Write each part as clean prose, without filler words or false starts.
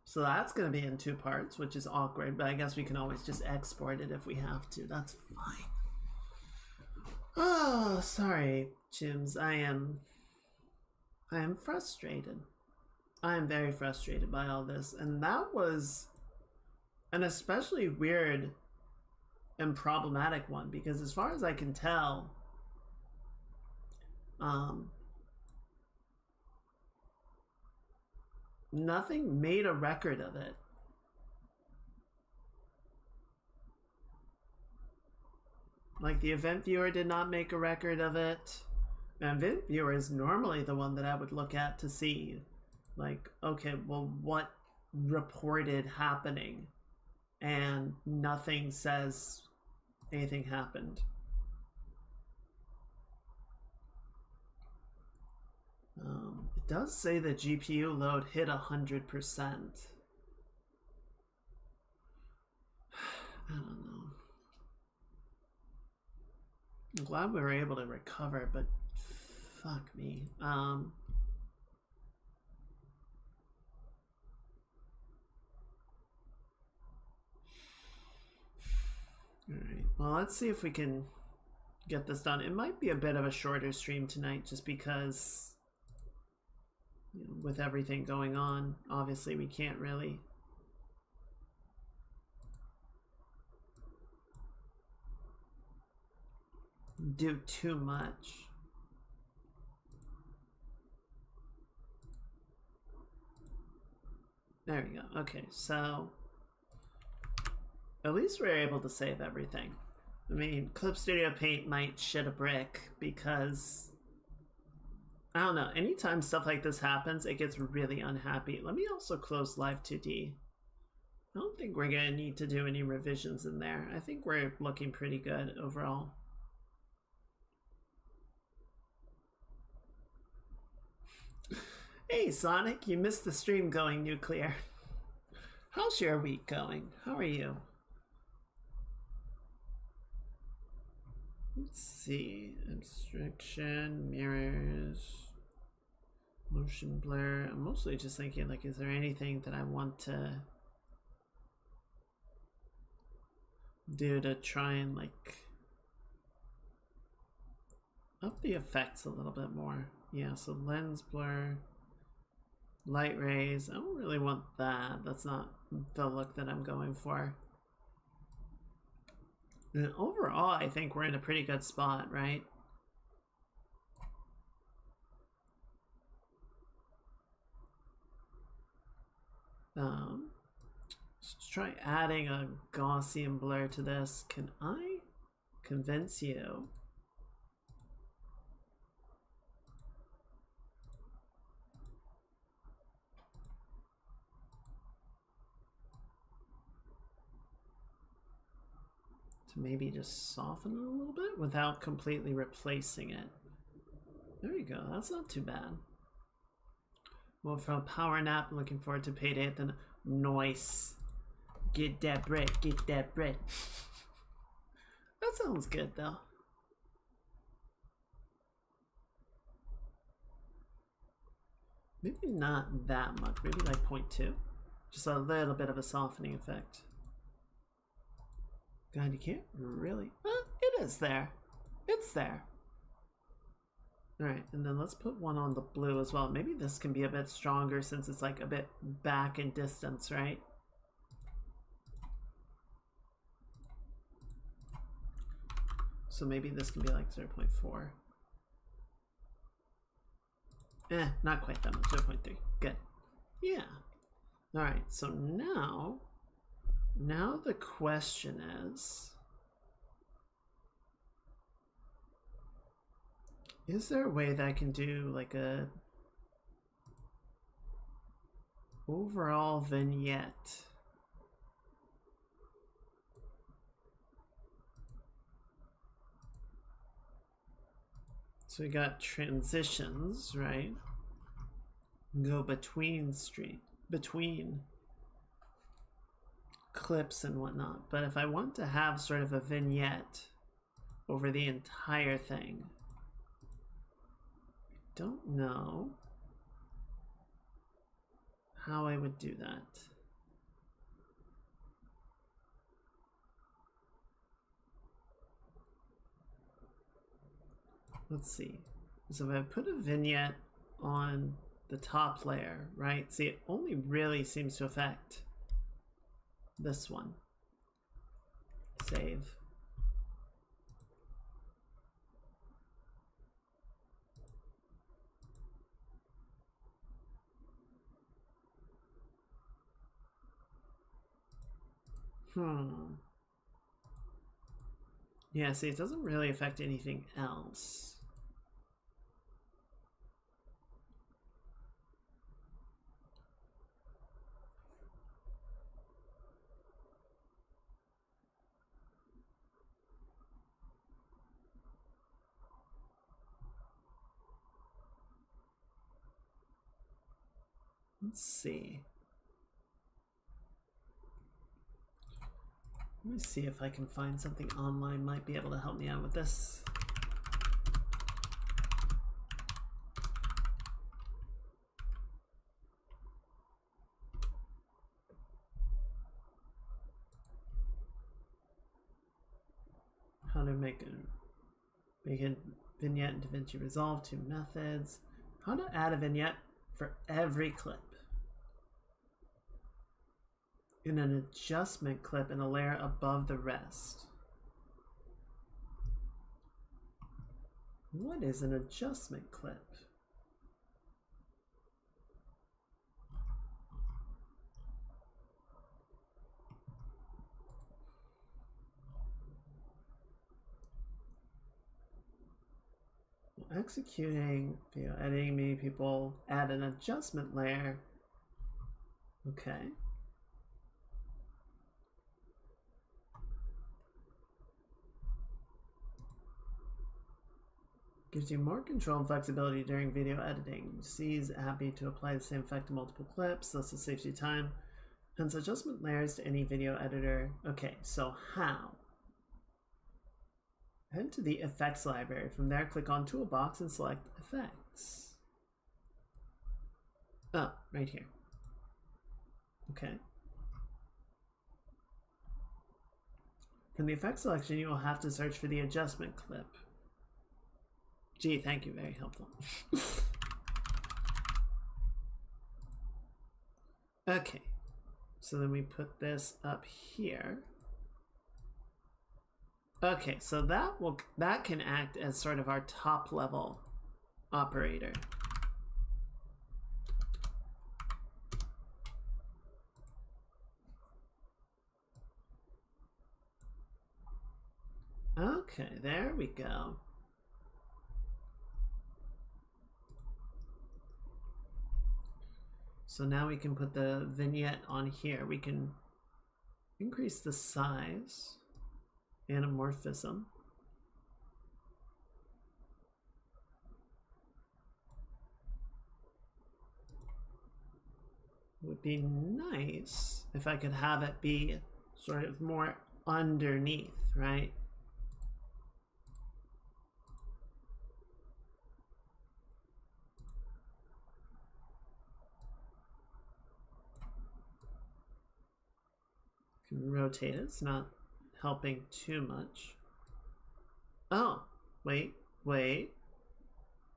So that's going to be in 2 parts, which is awkward, but I guess we can always just export it if we have to. That's fine. Oh, sorry, Jims. I am frustrated. I am very frustrated by all this. And that was an especially weird and problematic one, because as far as I can tell, nothing made a record of it. Like, the event viewer did not make a record of it. And event viewer is normally the one that I would look at to see, like, okay, well, what reported happening? And nothing says anything happened. It does say the GPU load hit 100%. I don't know. I'm glad we were able to recover, but fuck me. Alright, well, let's see if we can get this done. It might be a bit of a shorter stream tonight just because, you know, with everything going on, obviously we can't really do too much. There we go. Okay, so at least we're able to save everything. I mean, Clip Studio Paint might shit a brick because, I don't know, anytime stuff like this happens, it gets really unhappy. Let me also close Live 2D. I don't think we're gonna need to do any revisions in there. I think we're looking pretty good overall. Hey Sonic, you missed the stream going nuclear. How's your week going? How are you? Let's see. Abstraction, mirrors, motion blur. I'm mostly just thinking, like, is there anything that I want to do to try and, like, up the effects a little bit more? Yeah, so lens blur, light rays. I don't really want that. That's not the look that I'm going for. And overall, I think we're in a pretty good spot, right? Let's try adding a Gaussian blur to this. Can I convince you to maybe just soften it a little bit without completely replacing it? There you go. That's not too bad. Well, from a power nap, looking forward to payday. Then noise. Get that bread. Get that bread. That sounds good though. Maybe not that much. Maybe like 0.2. Just a little bit of a softening effect. God, you can't really. It is there. It's there. Alright, and then let's put one on the blue as well. Maybe this can be a bit stronger since it's like a bit back in distance, right? So maybe this can be like 0.4. Not quite that much. 0.3. Good. Yeah. Alright, so now the question is there a way that I can do like a overall vignette? So we got transitions, right? Go between clips and whatnot. But if I want to have sort of a vignette over the entire thing, I don't know how I would do that. let's see. So if I put a vignette on the top layer, right? See, it only really seems to affect this one. Save. Yeah, see, it doesn't really affect anything else. Let's see. Let me see if I can find something online might be able to help me out with this. How to make a vignette in DaVinci Resolve, 2 methods. How to add a vignette for every clip. In an adjustment clip in a layer above the rest. What is an adjustment clip? Executing video editing, many people add an adjustment layer. Okay. Gives you more control and flexibility during video editing. C is happy to apply the same effect to multiple clips, thus it saves you time. Hence adjustment layers to any video editor. Okay, so how? Head to the effects library. From there, click on Toolbox and select Effects. Oh, right here. Okay. From the effects selection, you will have to search for the adjustment clip. Gee, thank you, very helpful. Okay, so then we put this up here. Okay, so that can act as sort of our top level operator. Okay, there we go. So now we can put the vignette on here. We can increase the size, anamorphism. Would be nice if I could have it be sort of more underneath, right? Can rotate it. It's not helping too much. Oh, wait.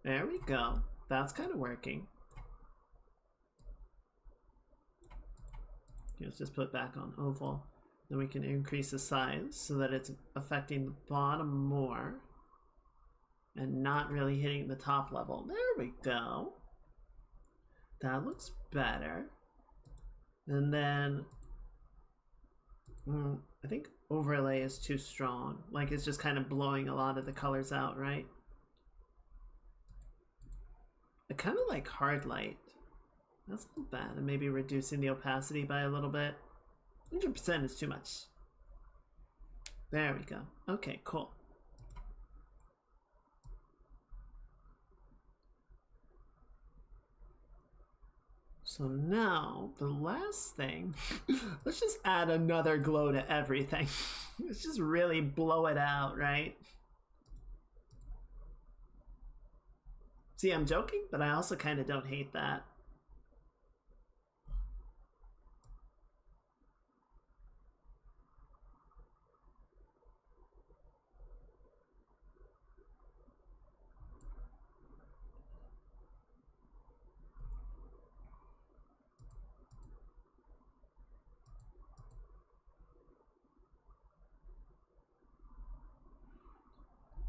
There we go. That's kind of working. Let's just put it back on oval. Then we can increase the size so that it's affecting the bottom more and not really hitting the top level. There we go. That looks better. And then I think overlay is too strong. Like it's just kind of blowing a lot of the colors out, right? I kind of like hard light. That's not bad. And maybe reducing the opacity by a little bit. 100% is too much. There we go. Okay, cool. So now, the last thing, let's just add another glow to everything. Let's just really blow it out, right? See, I'm joking, but I also kind of don't hate that.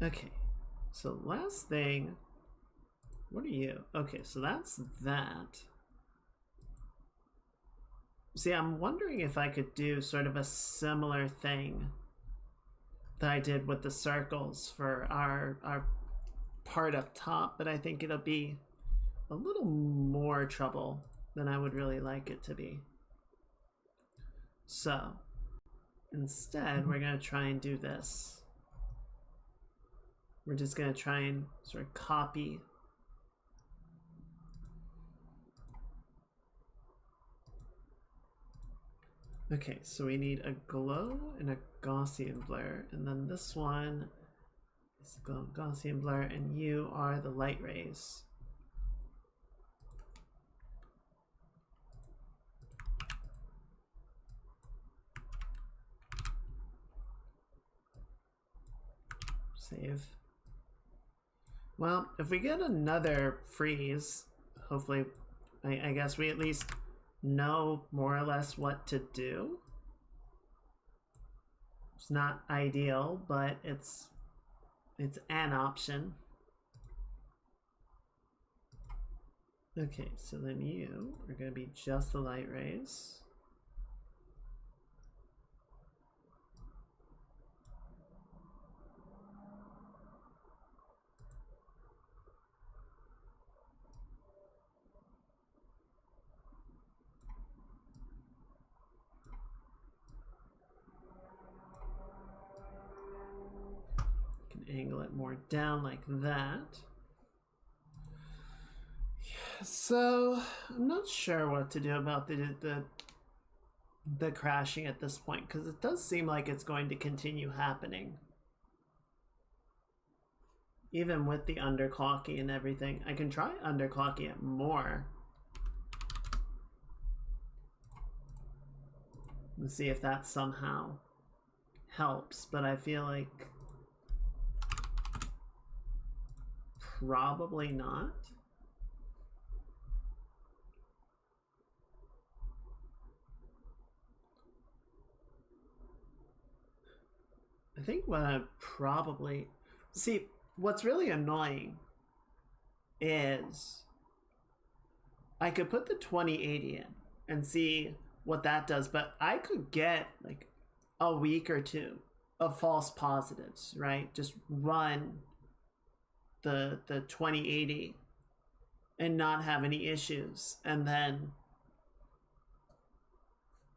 Okay, so last thing, what are you? Okay, so that's that. See, I'm wondering if I could do sort of a similar thing that I did with the circles for our part up top, but I think it'll be a little more trouble than I would really like it to be. So instead, we're going to try and do this. We're just going to try and sort of copy. Okay, so we need a glow and a Gaussian blur, and then this one is glow Gaussian blur, and you are the light rays. Save. Well, if we get another freeze, hopefully, I guess we at least know more or less what to do. It's not ideal, but it's an option. Okay, so then you are going to be just the light rays. Angle it more down like that. Yeah, so I'm not sure what to do about the crashing at this point, because it does seem like it's going to continue happening. Even with the underclocking and everything. I can try underclocking it more. Let's see if that somehow helps, but I feel like probably not. I think what I probably... See, what's really annoying is I could put the 2080 in and see what that does, but I could get like a week or two of false positives, right? Just run the 2080 and not have any issues, and then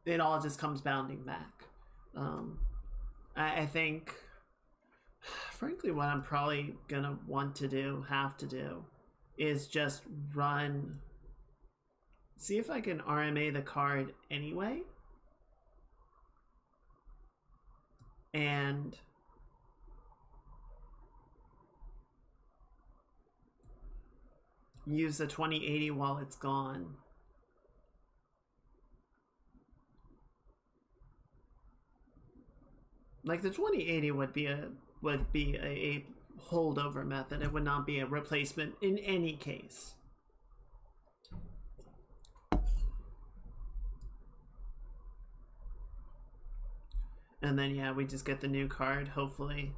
it all just comes bounding back. I think, frankly, what I'm probably gonna have to do, is just run. See if I can RMA the card anyway, and use the 2080 while it's gone. Like the 2080 would be a holdover method. It would not be a replacement in any case. And then yeah, we just get the new card, hopefully,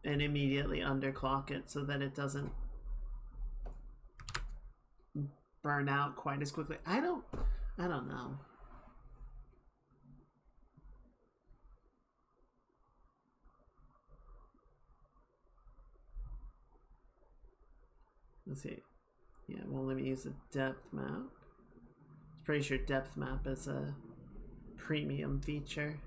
and immediately underclock it so that it doesn't burn out quite as quickly. I don't know. Let's see. Yeah, well, let me use a depth map. I'm pretty sure depth map is a premium feature.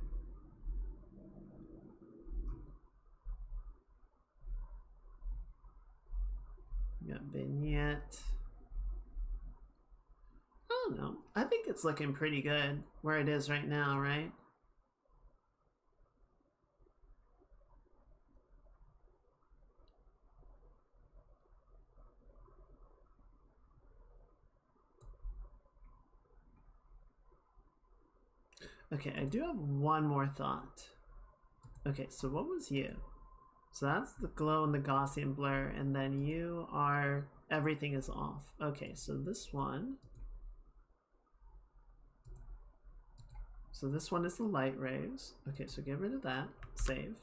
Got vignette. I don't know. I think it's looking pretty good where it is right now, right? Okay, I do have one more thought. Okay, so what was you? So that's the glow and the Gaussian blur, and then you are... everything is off. Okay, so this one... So this one is the light rays. Okay, so get rid of that. Save.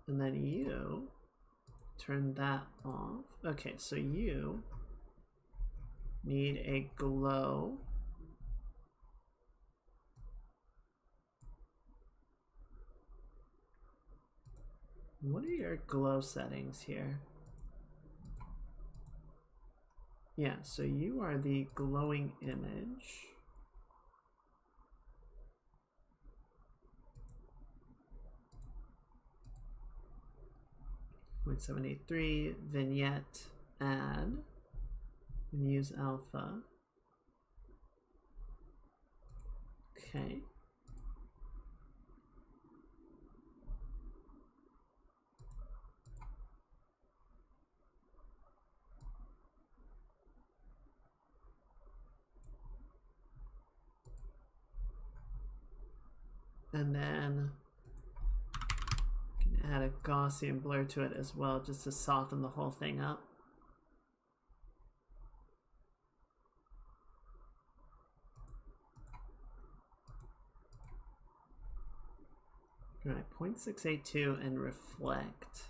And then you turn that off. Okay, so you need a glow. What are your glow settings here? Yeah, so you are the glowing image. .783 vignette add and use alpha. Okay. And then you can add a Gaussian blur to it as well, just to soften the whole thing up. All right, 0.682 and reflect.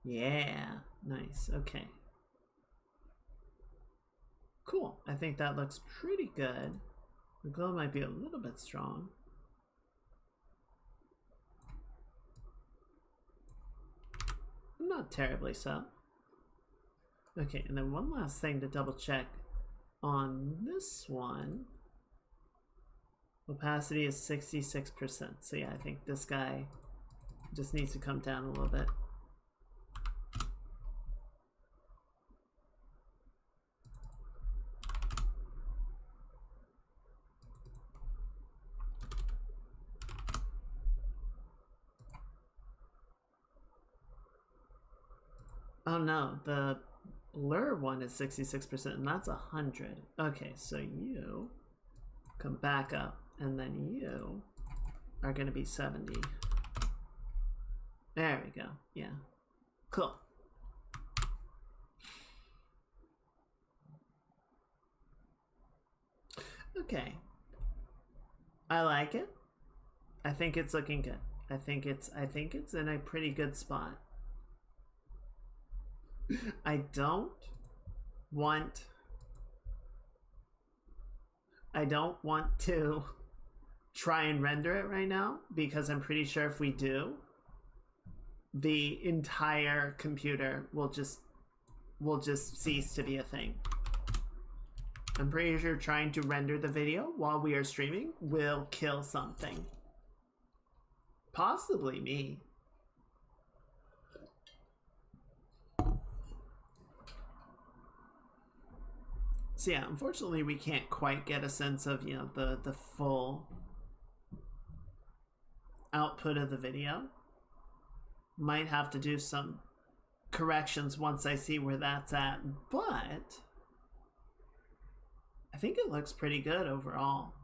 Yeah, nice, okay. Cool, I think that looks pretty good. The glow might be a little bit strong. Not terribly so. Okay, and then one last thing to double check on this one. Opacity is 66%. So yeah, I think this guy just needs to come down a little bit. Oh no, the blur one is 66% and that's 100. Okay, so you come back up and then you are going to be 70. There we go. Yeah. Cool. Okay. I like it. I think it's looking good. I think it's in a pretty good spot. I don't want to try and render it right now because I'm pretty sure if we do, the entire computer will just cease to be a thing. I'm pretty sure trying to render the video while we are streaming will kill something. Possibly me. So yeah, unfortunately we can't quite get a sense of, you know, the full output of the video. Might have to do some corrections once I see where that's at, but I think it looks pretty good overall.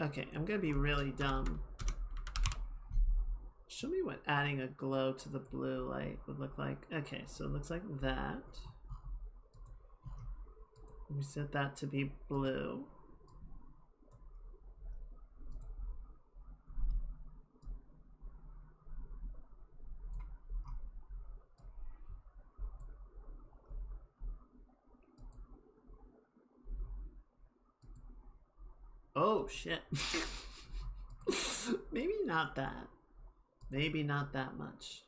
Okay, I'm gonna be really dumb. Show me what adding a glow to the blue light would look like. Okay, so it looks like that. We set that to be blue. Oh shit. Maybe not that. Maybe not that much.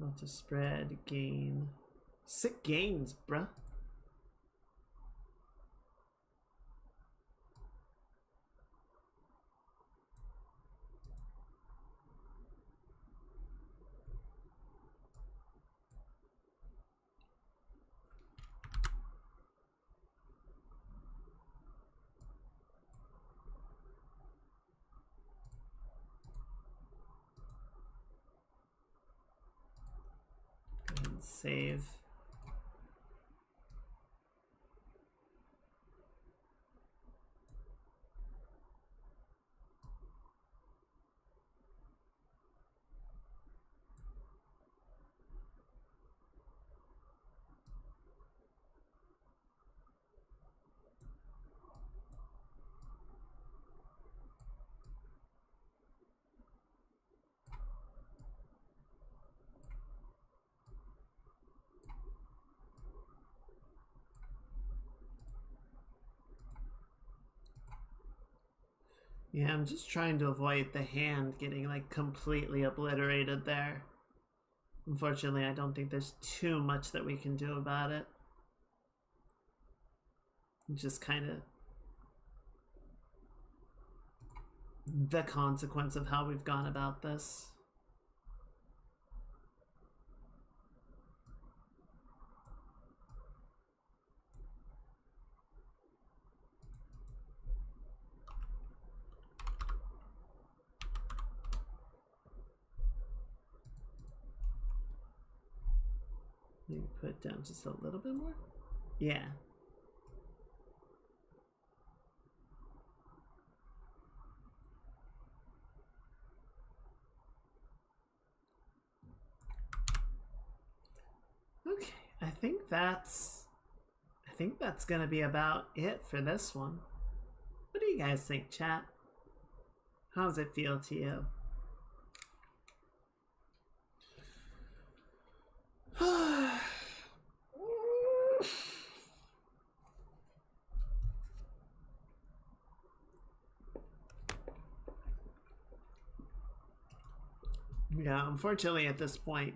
Not to spread, gain. Sick gains, bruh. Go ahead and save. Yeah, I'm just trying to avoid the hand getting like completely obliterated there. Unfortunately, I don't think there's too much that we can do about it. Just kind of the consequence of how we've gone about this. Maybe put it down just a little bit more. Yeah. Okay, I think that's gonna be about it for this one. What do you guys think, chat? How does it feel to you? Yeah, unfortunately at this point,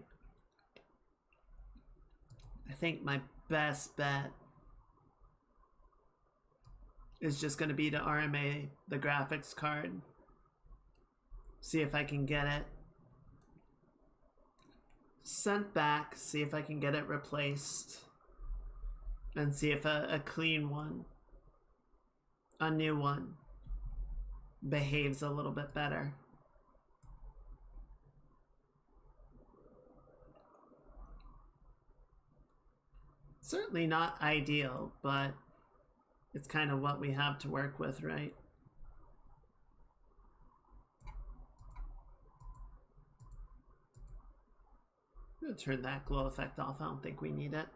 I think my best bet is just going to be to RMA the graphics card. See if I can get it sent back, see if I can get it replaced, and see if a clean one, a new one, behaves a little bit better. Certainly not ideal, but it's kind of what we have to work with, right? I'm gonna turn that glow effect off. I don't think we need it.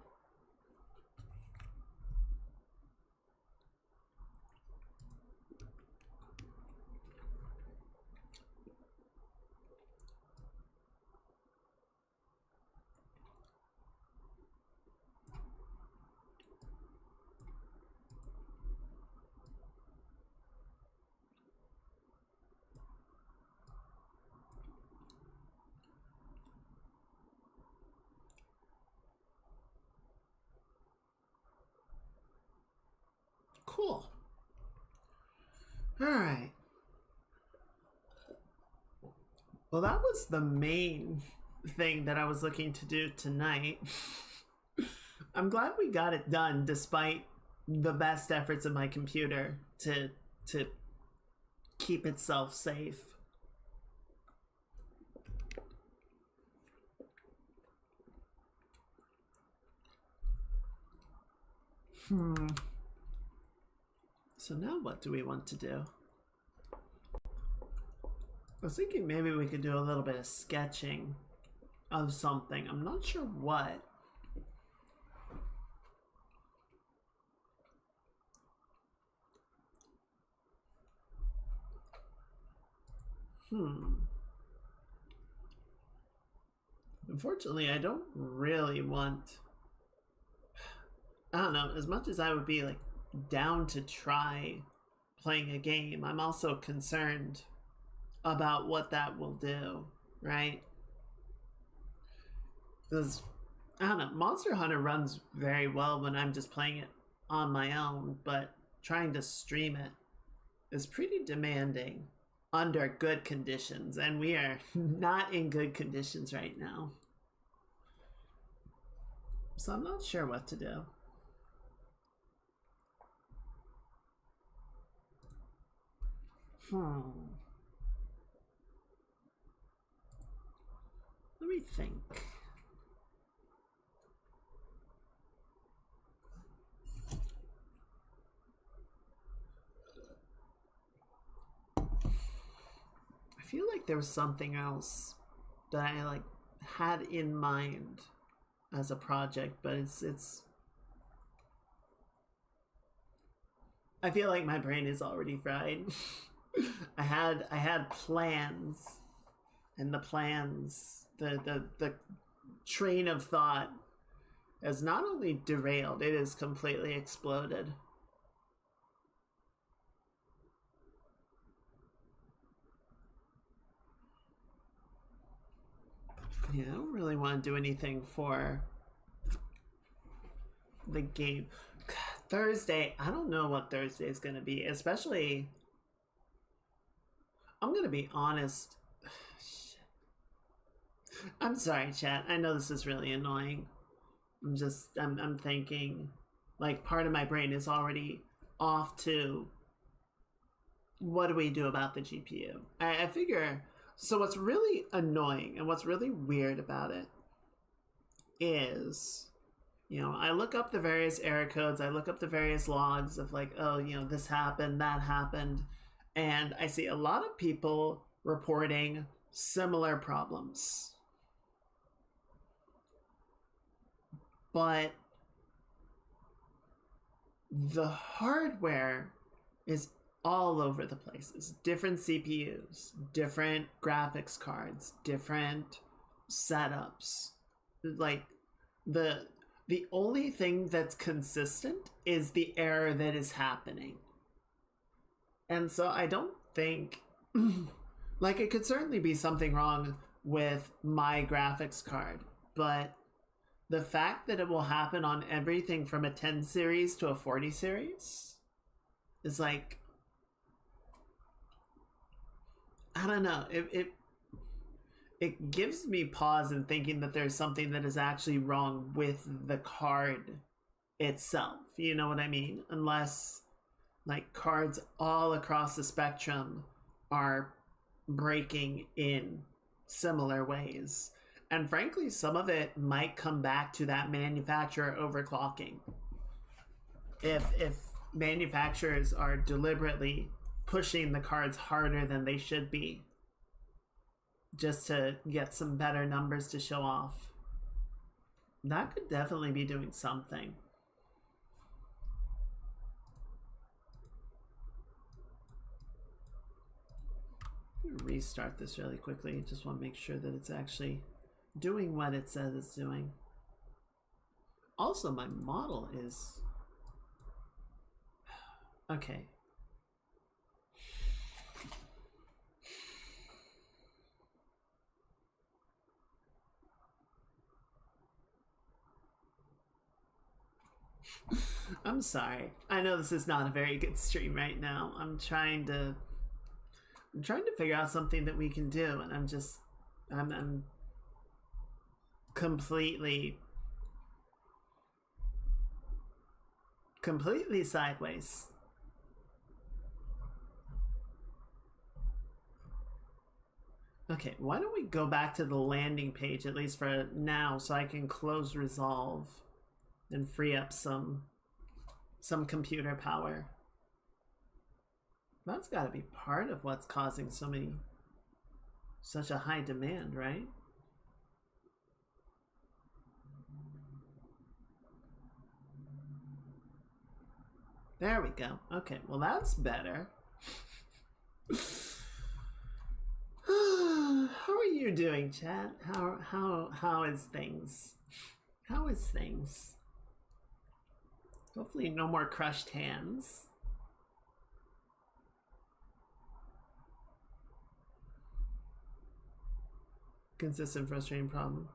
Cool. All right. Well, that was the main thing that I was looking to do tonight. I'm glad we got it done despite the best efforts of my computer to keep itself safe. So now what do we want to do? I was thinking maybe we could do a little bit of sketching of something. I'm not sure what. Unfortunately, I don't really want... I don't know, as much as I would be like down to try playing a game, I'm also concerned about what that will do, right? Because, I don't know, Monster Hunter runs very well when I'm just playing it on my own, but trying to stream it is pretty demanding under good conditions, and we are not in good conditions right now. So I'm not sure what to do. Let me think. I feel like there was something else that I like had in mind as a project, but it's I feel like my brain is already fried. I had plans, and the plans, the train of thought has not only derailed, it has completely exploded. Yeah, I don't really want to do anything for the game. Thursday, I don't know what Thursday is going to be, especially, I'm going to be honest. I'm sorry, chat. I know this is really annoying. I'm thinking, like, part of my brain is already off to what do we do about the GPU? I figure, so what's really annoying and what's really weird about it is, you know, I look up the various error codes, I look up the various logs of like, oh, you know, this happened, that happened, and I see a lot of people reporting similar problems. But the hardware is all over the places. Different CPUs, different graphics cards, different setups. Like the only thing that's consistent is the error that is happening. And so I don't think like it could certainly be something wrong with my graphics card, but the fact that it will happen on everything from a 10 series to a 40 series is like, I don't know. It gives me pause in thinking that there's something that is actually wrong with the card itself. You know what I mean? Unless like cards all across the spectrum are breaking in similar ways. And frankly, some of it might come back to that manufacturer overclocking. If manufacturers are deliberately pushing the cards harder than they should be just to get some better numbers to show off, that could definitely be doing something. I'm gonna restart this really quickly. Just want to make sure that it's actually doing what it says it's doing. Also, my model is okay. I'm sorry. I know this is not a very good stream right now. I'm trying to figure out something that we can do, and I'm completely sideways. Okay, why don't we go back to the landing page at least for now so I can close resolve and free up some computer power. That's got to be part of what's causing such a high demand, right? There we go. Okay, well that's better. How are you doing, chat? How is things? How is things? Hopefully no more crushed hands. Consistent frustrating problem.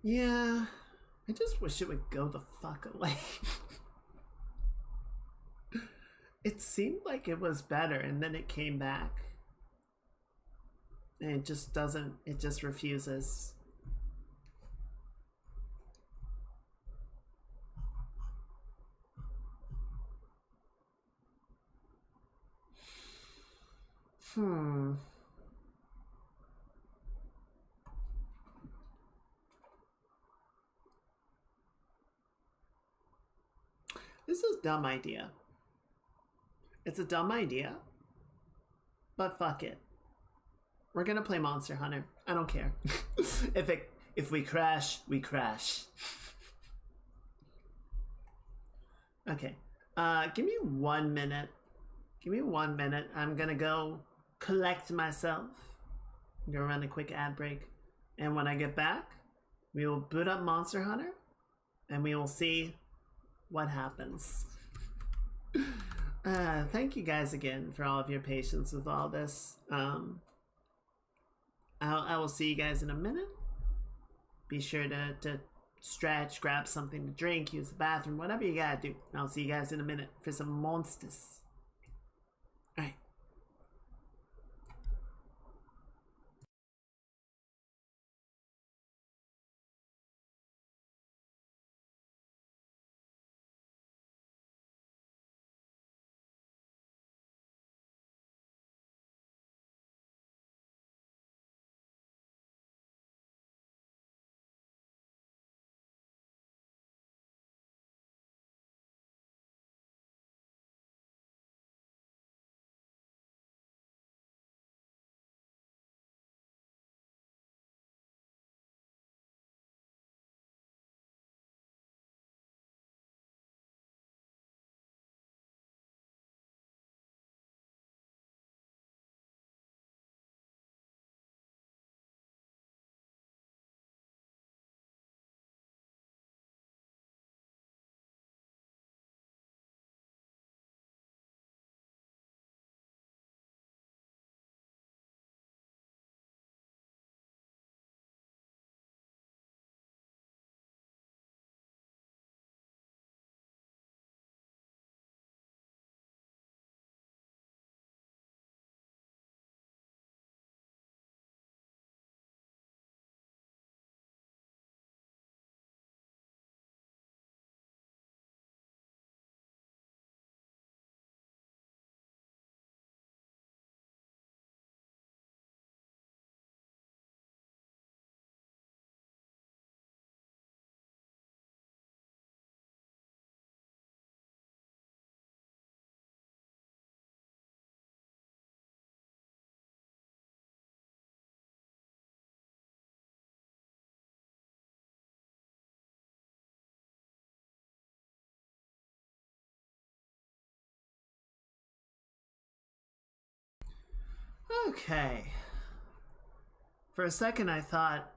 Yeah, I just wish it would go the fuck away. It seemed like it was better and then it came back. And it just doesn't, it just refuses. This is a dumb idea. It's a dumb idea, but fuck it. We're gonna play Monster Hunter. I don't care. If we crash, we crash. Okay. Give me 1 minute. Give me 1 minute. I'm gonna go collect myself. I'm gonna run a quick ad break. And when I get back, we will boot up Monster Hunter and we will see what happens. Thank you guys again for all of your patience with all this. I will see you guys in a minute. be sure to stretch, grab something to drink, use the bathroom, whatever you gotta do. And I'll see you guys in a minute for some monsters. Alright. Okay. For a second, I thought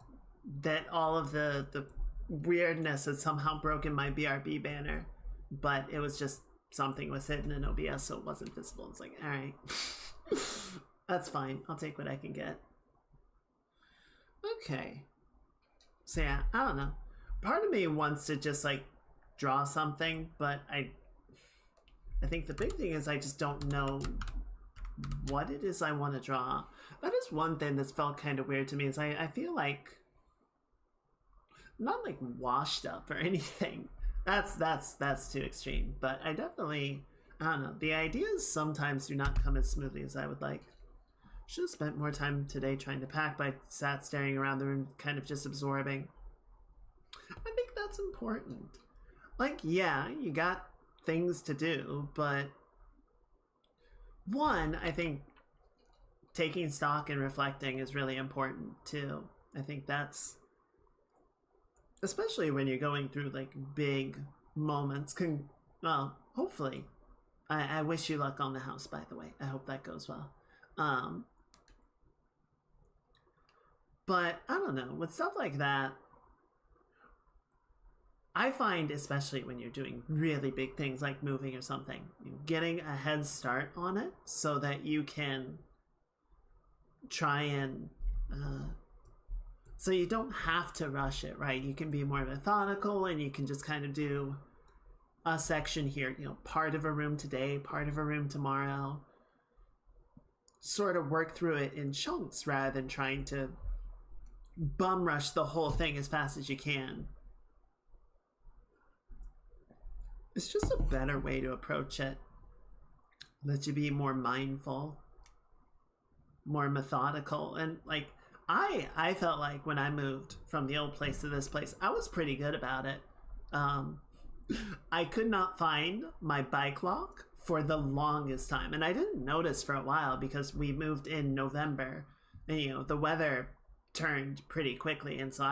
that all of the weirdness had somehow broken my BRB banner, but it was just something was hidden in OBS, so it wasn't visible. It's like, all right, that's fine. I'll take what I can get. Okay. So yeah, I don't know. Part of me wants to just like draw something, but I think the big thing is I just don't know what it is I want to draw. That is one thing that's felt kind of weird to me, is I feel like I'm not like washed up or anything. That's too extreme. But I definitely, I don't know, the ideas sometimes do not come as smoothly as I would like. Should have spent more time today trying to pack, but I sat staring around the room, kind of just absorbing. I think that's important. Like, yeah, you got things to do, but one, I think taking stock and reflecting is really important too. I think that's, especially when you're going through like big moments, well, hopefully. I wish you luck on the house, by the way. I hope that goes well. But I don't know, with stuff like that, I find, especially when you're doing really big things like moving or something, getting a head start on it so that you can try and so you don't have to rush it, right? You can be more methodical, and you can just kind of do a section here, part of a room today, part of a room tomorrow, sort of work through it in chunks rather than trying to bum rush the whole thing as fast as you can. It's just a better way to approach it. Let you be more mindful, more methodical. And like, I felt like when I moved from the old place to this place, I was pretty good about it. I could not find my bike lock for the longest time, and I didn't notice for a while because we moved in November, and the weather turned pretty quickly, and so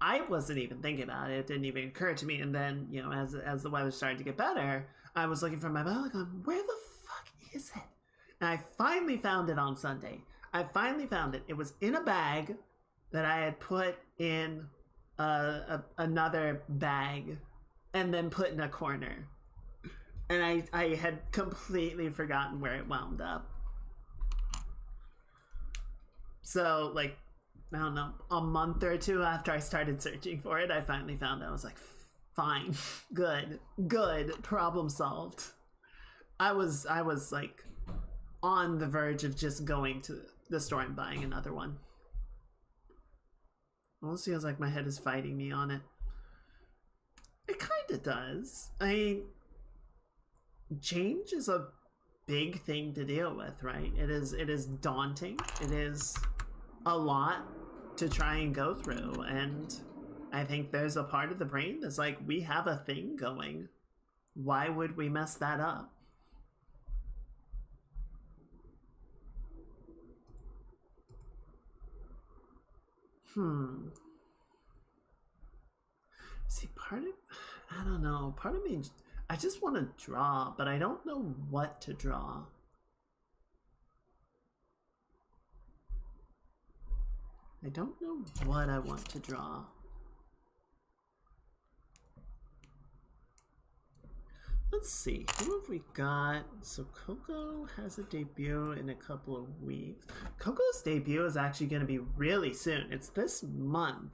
I wasn't even thinking about it. It didn't even occur to me. And then, as the weather started to get better, I was looking for my bike, going, where the fuck is it? And I finally found it on Sunday. I finally found it. It was in a bag that I had put in another bag and then put in a corner. And I had completely forgotten where it wound up. So, like, I don't know, a month or two after I started searching for it, I finally found it. I was like, fine, good, problem solved. I was like on the verge of just going to the store and buying another one. Almost feels like my head is fighting me on it. It kind of does. I mean, change is a big thing to deal with, right? It is daunting. It is a lot to try and go through, and I think there's a part of the brain that's like, we have a thing going. Why would we mess that up? See, I don't know, part of me, I just want to draw, but I don't know what to draw. I don't know what I want to draw. Let's see, who have we got? So Coco has a debut in a couple of weeks. Coco's debut is actually going to be really soon. It's this month.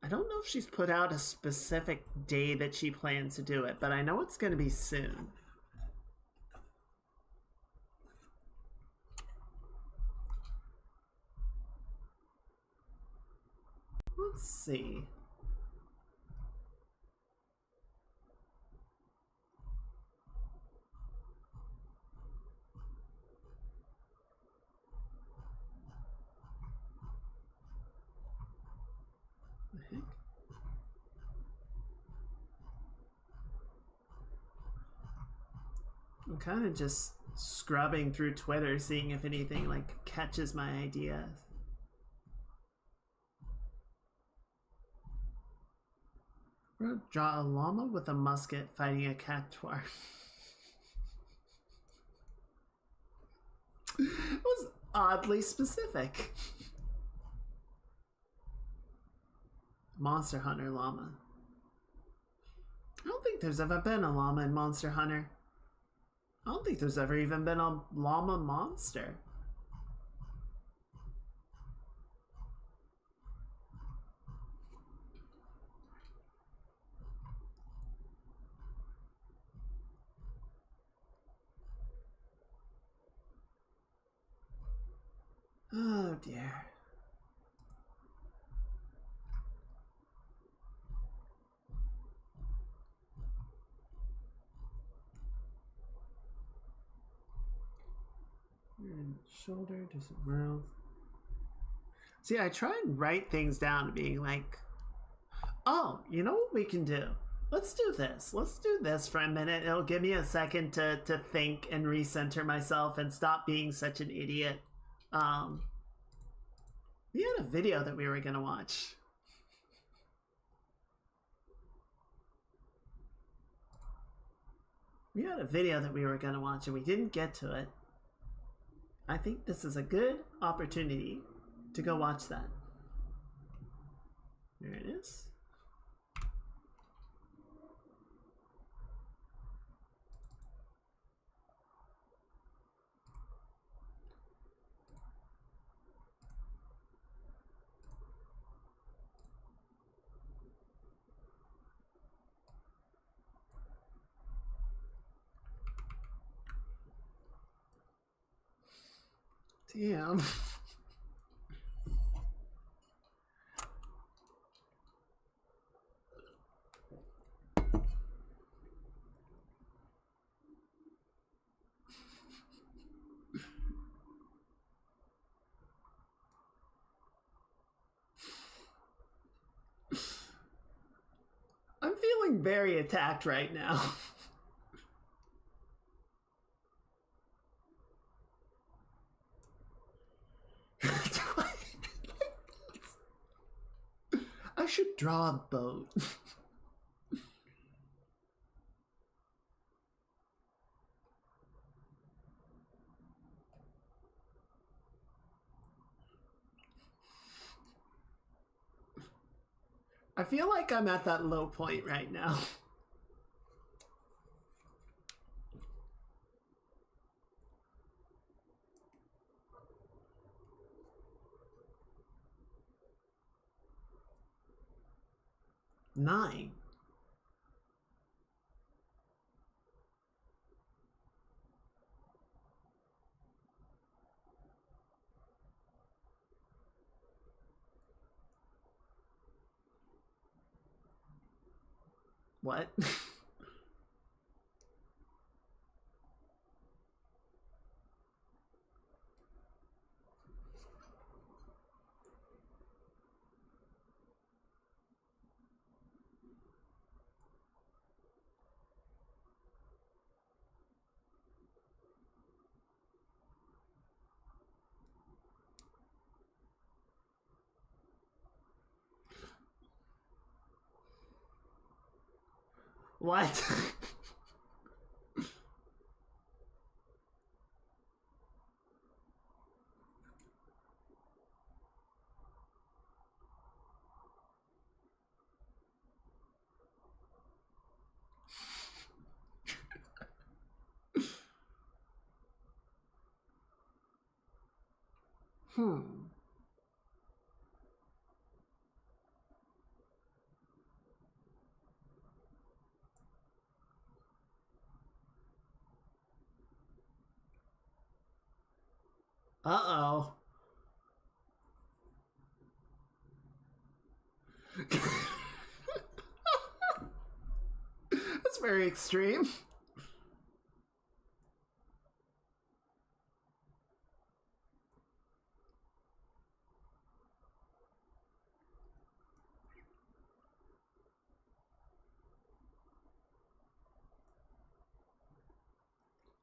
I don't know if she's put out a specific day that she plans to do it, but I know it's going to be soon. Let's see. The heck? I'm kind of just scrubbing through Twitter, seeing if anything like catches my idea. We're gonna draw a llama with a musket fighting a cactuar. It was oddly specific. Monster Hunter llama. I don't think there's ever been a llama in Monster Hunter. I don't think there's ever even been a llama monster. Oh dear. Shoulder, distant mouth. See, I try and write things down, being like, oh, you know what we can do? Let's do this. Let's do this for a minute. It'll give me a second to think and recenter myself and stop being such an idiot. We had a video that we were gonna watch. We had a video that we were gonna watch and we didn't get to it. I think this is a good opportunity to go watch that. There it is. Damn. I'm feeling very attacked right now. I should draw a boat. I feel like I'm at that low point right now. 9. What? What? Hmm. Uh-oh. That's very extreme.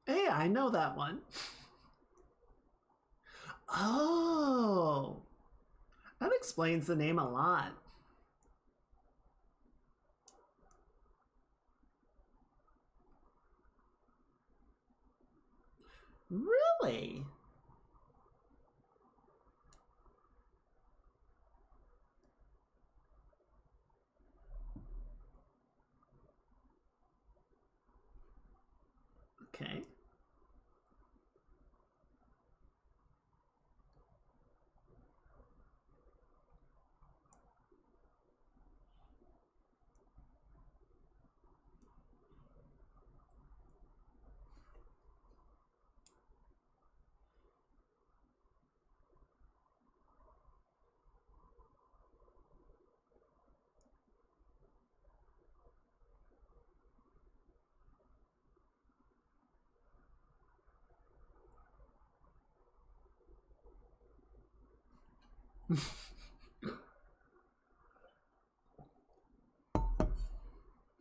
Hey, I know that one. Oh. That explains the name a lot. Really? Okay.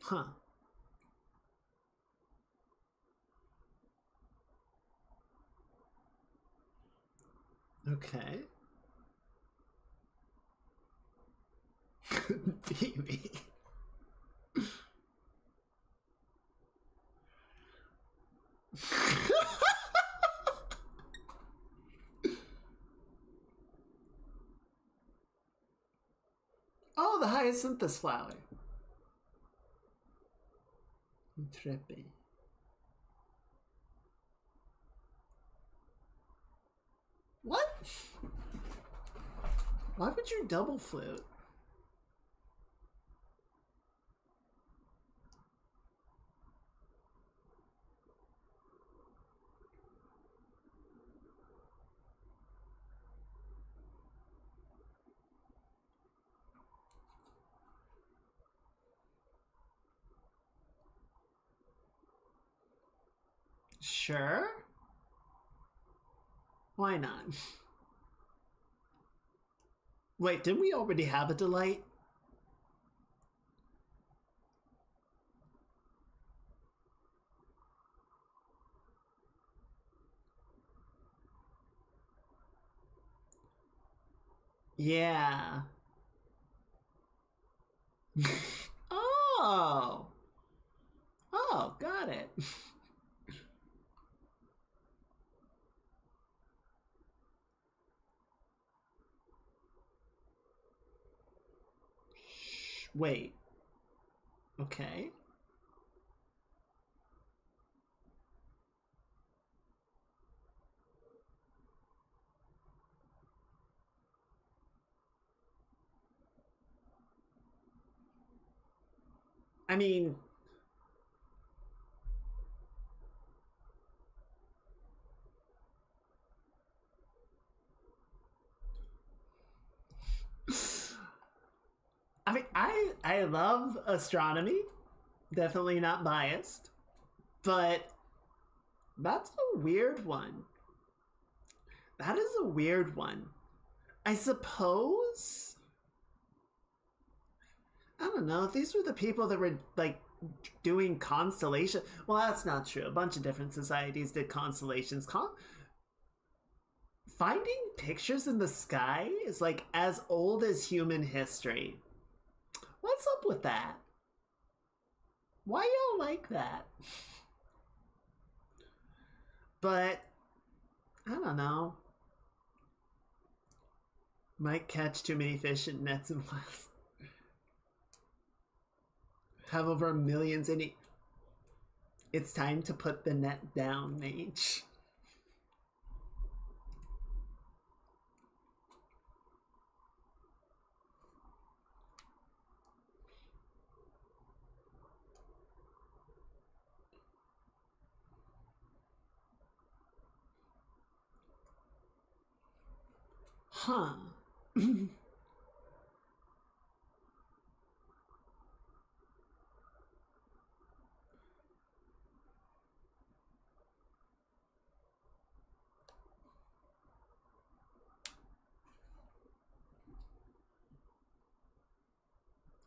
Huh. Okay. Baby. Oh, the hyacinthus flower. Trippy. What? Why would you double flute? Sure. Why not? Wait, didn't we already have a delight? Yeah. Oh. Oh, got it. Wait. Okay. I mean, I love astronomy. Definitely not biased, but that's a weird one. That is a weird one. I suppose. I don't know. If these were the people that were like doing constellation. Well, that's not true. A bunch of different societies did constellations. Finding pictures in the sky is like as old as human history. What's up with that? Why y'all like that? But I don't know. Might catch too many fish in nets and less. Have over millions in it. It's time to put the net down, mage. Huh.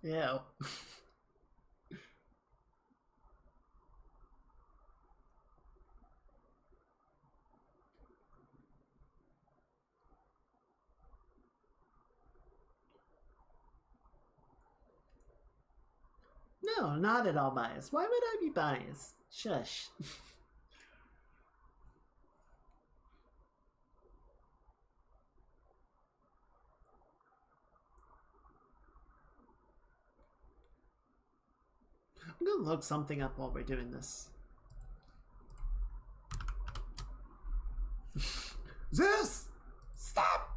Ew. No, not at all biased. Why would I be biased? Shush. I'm gonna look something up while we're doing this. Zeus! Stop!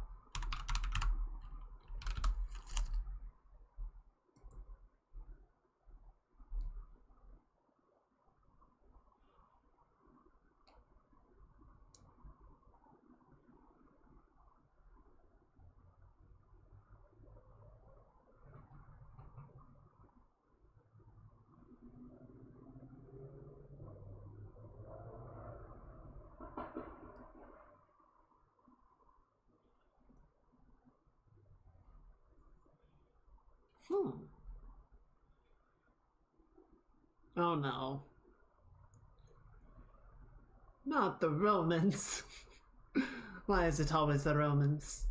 Oh no. Not the Romans. Why is it always the Romans?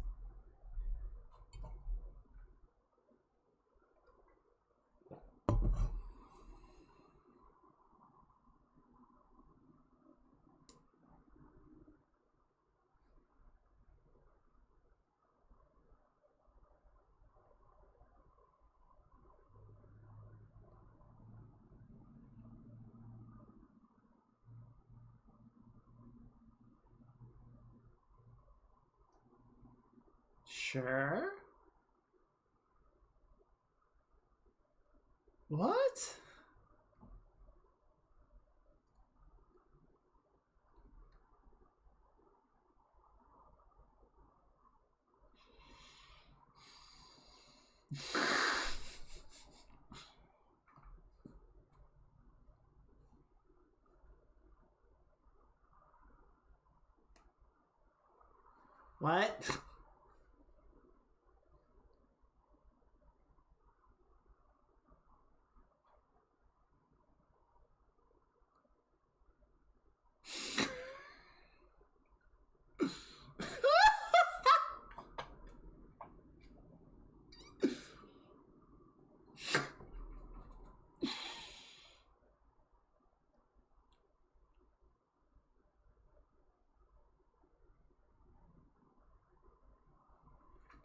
Sure. What? What?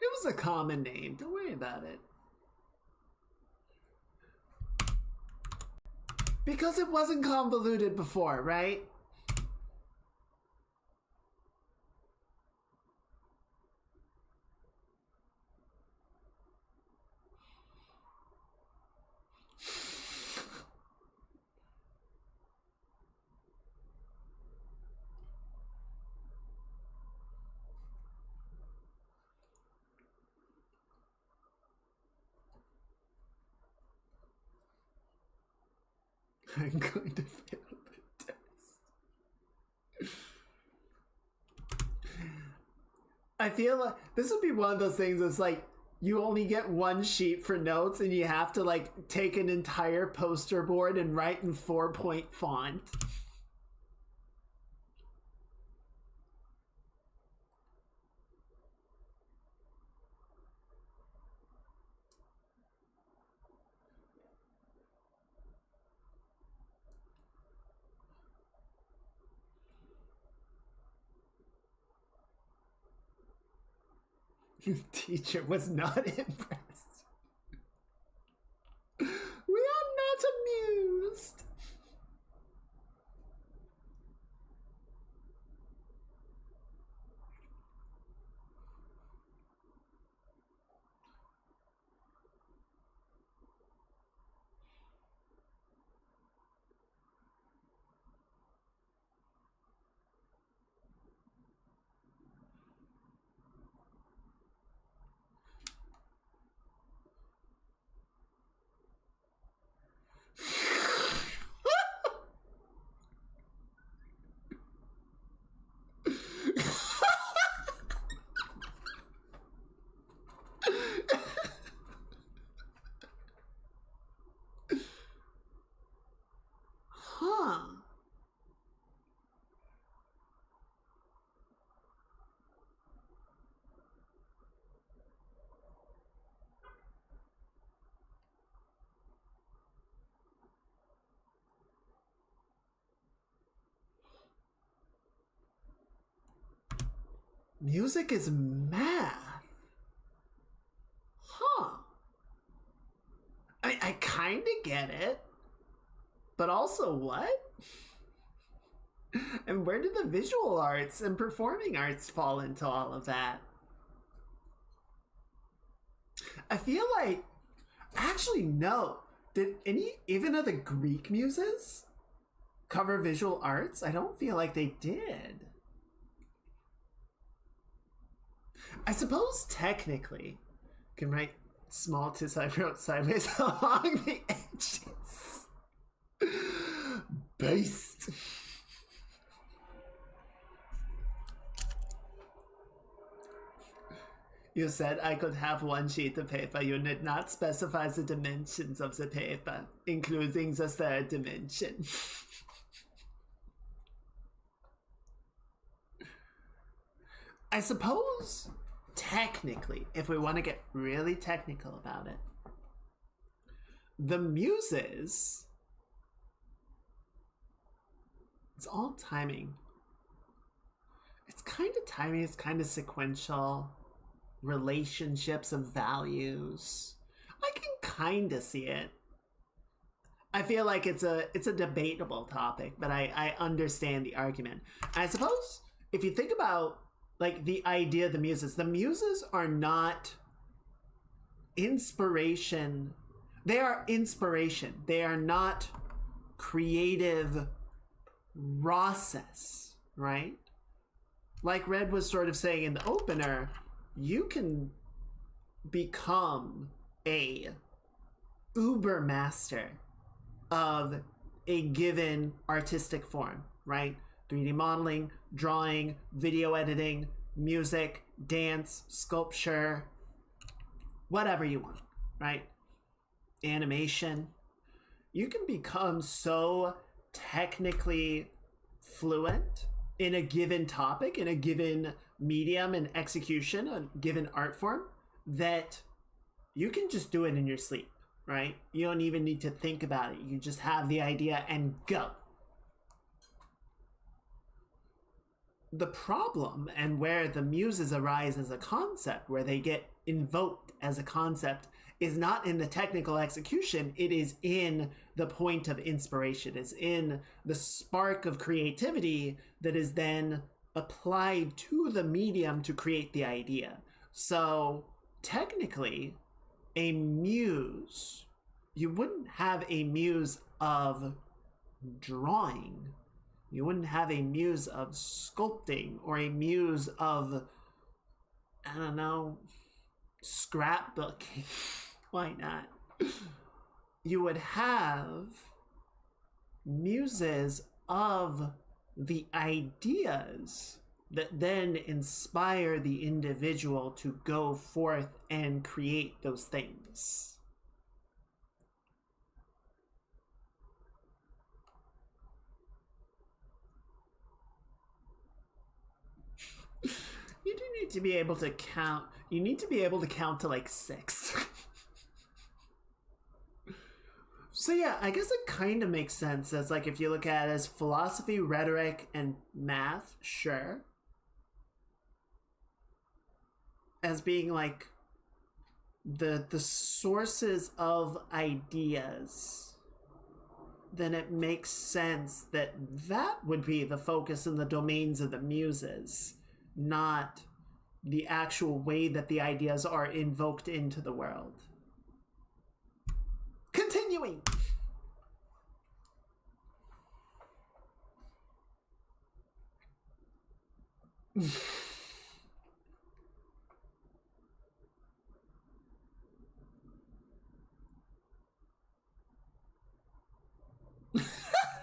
It was a common name. Don't worry about it. Because it wasn't convoluted before, right? I'm going to fail the test. I feel like this would be one of those things that's like you only get one sheet for notes and you have to like take an entire poster board and write in 4-point font. Teacher was not impressed. We are not amused. Huh. Music is math. Huh. I kind of get it. But also, what? And where did the visual arts and performing arts fall into all of that? I feel like, actually, no. Did any, even of the Greek muses, cover visual arts? I don't feel like they did. I suppose technically, you can write small tis I wrote sideways along the edges. Based. You said I could have one sheet of paper. You did not specify the dimensions of the paper, including the third dimension. I suppose, technically, if we want to get really technical about it, the muses, it's all timing. It's kind of timing, it's kind of sequential, relationships of values. I can kind of see it. I feel like it's a debatable topic, but I understand the argument. I suppose if you think about like the idea of the muses are not inspiration. They are inspiration. They are not creative process, right? Like Red was sort of saying in the opener, you can become a uber master of a given artistic form, right? 3D modeling, drawing, video editing, music, dance, sculpture, whatever you want, right? Animation. You can become so technically fluent in a given topic, in a given medium and execution, a given art form, that you can just do it in your sleep, right? You don't even need to think about it. You just have the idea and go. The problem, and where the muses arise as a concept, where they get invoked as a concept, is not in the technical execution. It is in the point of inspiration. It's in the spark of creativity that is then applied to the medium to create the idea. So technically, a muse, you wouldn't have a muse of drawing. You wouldn't have a muse of sculpting or a muse of, I don't know, scrapbooking. Why not? You would have muses of the ideas that then inspire the individual to go forth and create those things. You do need to be able to count. You need to be able to count to like 6. So yeah, I guess it kind of makes sense as like if you look at it as philosophy, rhetoric, and math, sure. As being like the sources of ideas, then it makes sense that that would be the focus in the domains of the muses, not the actual way that the ideas are invoked into the world. Continuing.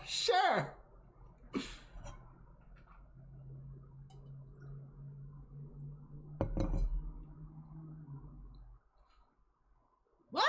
Sure. What?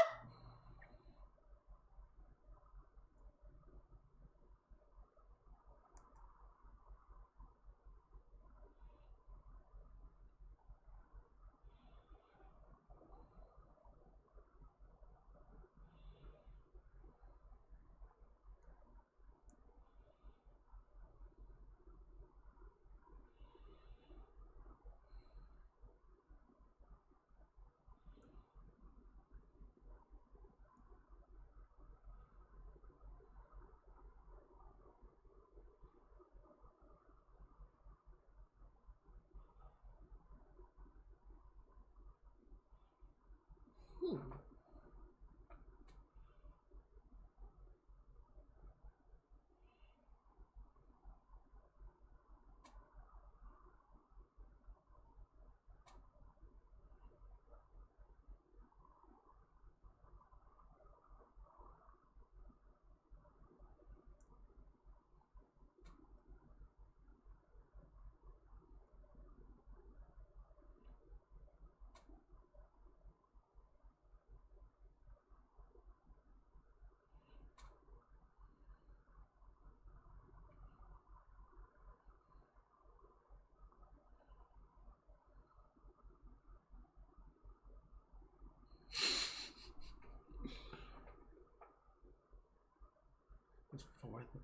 For the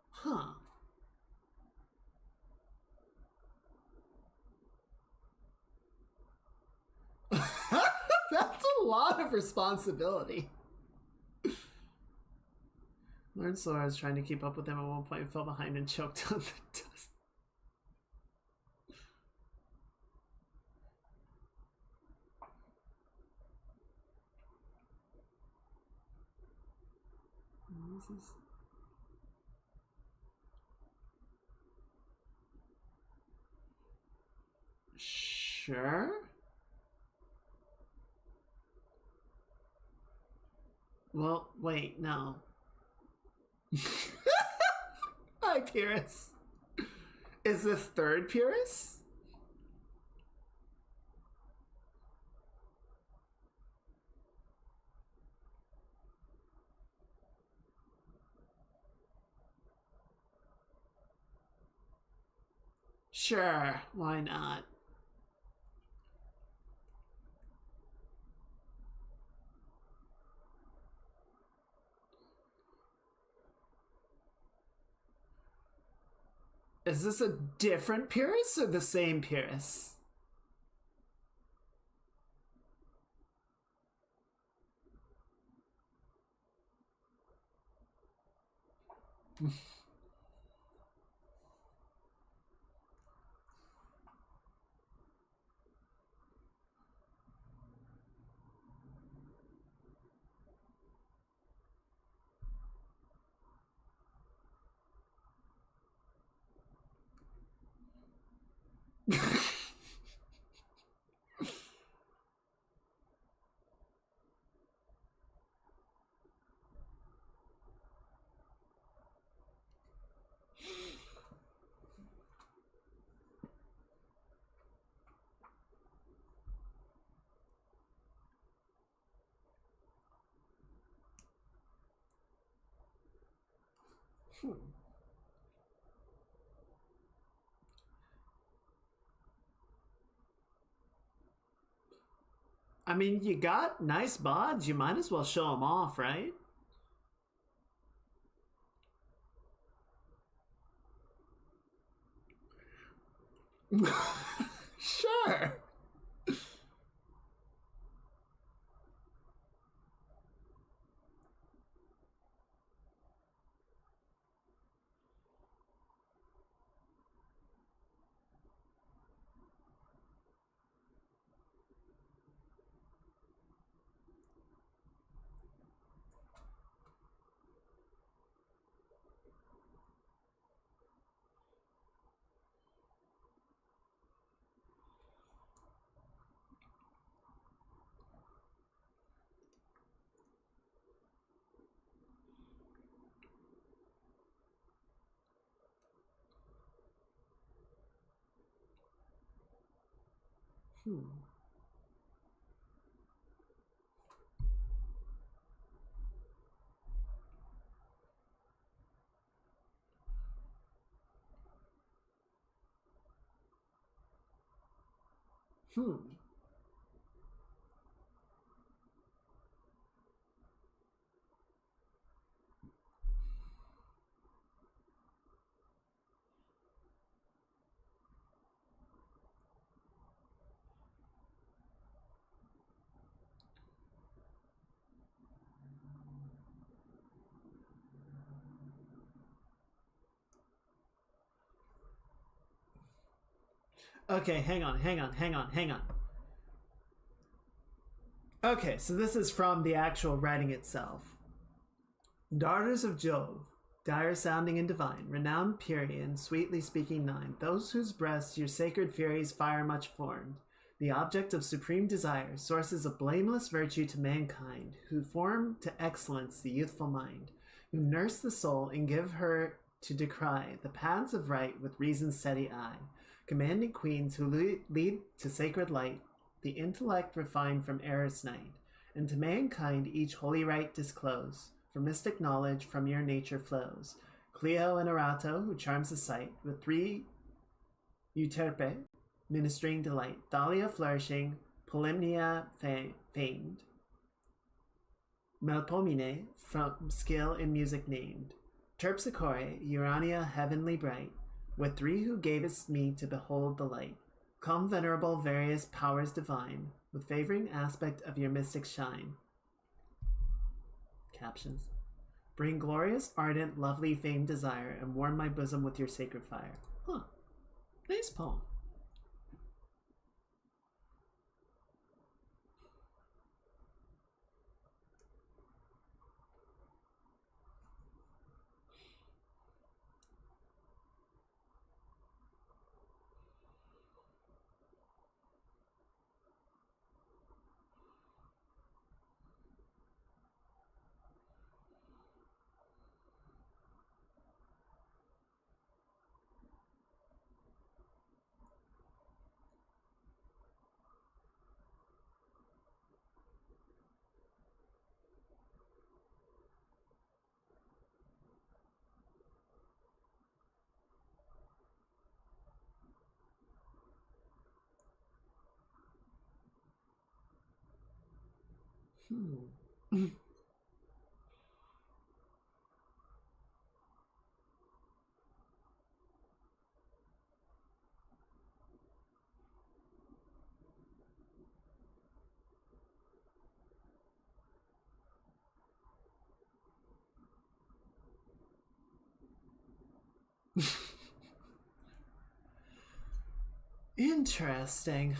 huh. That's a lot of responsibility. Learned Sora is trying to keep up with them at one point, fell behind and choked on the dust. This is... Sure. Well, wait, no. Hi, Pyrrhus. Is this third Pyrrhus? Sure, why not? Is this a different Pyrrhus or the same Pyrrhus? I mean, you got nice bods. You might as well show them off, right? Sure. Okay, hang on. Okay, so this is from the actual writing itself. Daughters of Jove, dire sounding and divine, renowned Pyrrhian, sweetly speaking nine, those whose breasts your sacred furies fire much formed, the object of supreme desire, sources of blameless virtue to mankind, who form to excellence the youthful mind, who nurse the soul and give her to decry the paths of right with reason's steady eye, commanding queens who lead to sacred light, the intellect refined from error's night, and to mankind each holy right disclose, for mystic knowledge from your nature flows. Clio and Erato, who charms the sight, with three Euterpe, ministering delight, Thalia flourishing, Polymnia famed, Melpomene, from skill in music named, Terpsichore, Urania heavenly bright, with three who gavest me to behold the light. Come, venerable, various powers divine, with favoring aspect of your mystic shine. Captions. Bring glorious, ardent, lovely, famed desire, and warm my bosom with your sacred fire. Huh. Nice poem. Interesting.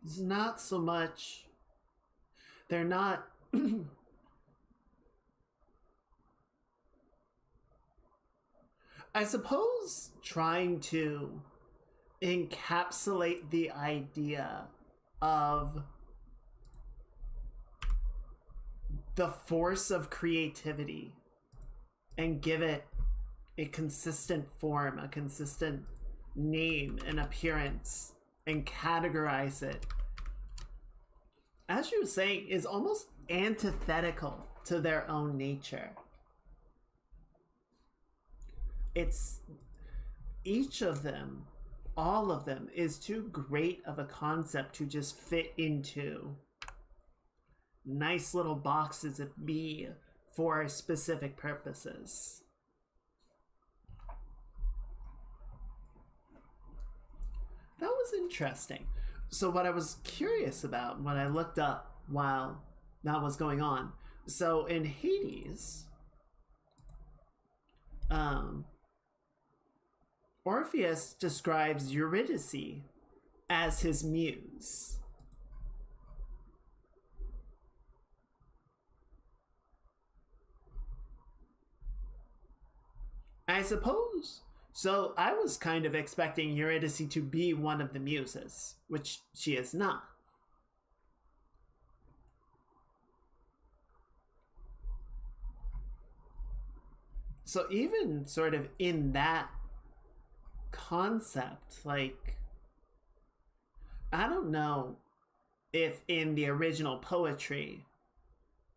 It's not so much. They're not. I suppose trying to encapsulate the idea of the force of creativity and give it a consistent form, a consistent name and appearance and categorize it, as you were saying, is almost antithetical to their own nature. It's each of them, all of them, is too great of a concept to just fit into nice little boxes of B for specific purposes. That was interesting. So what I was curious about, what I looked up while that was going on, so in Hades, Orpheus describes Eurydice as his muse. I suppose. So I was kind of expecting Eurydice to be one of the muses, which she is not. So even sort of in that concept, like, I don't know if in the original poetry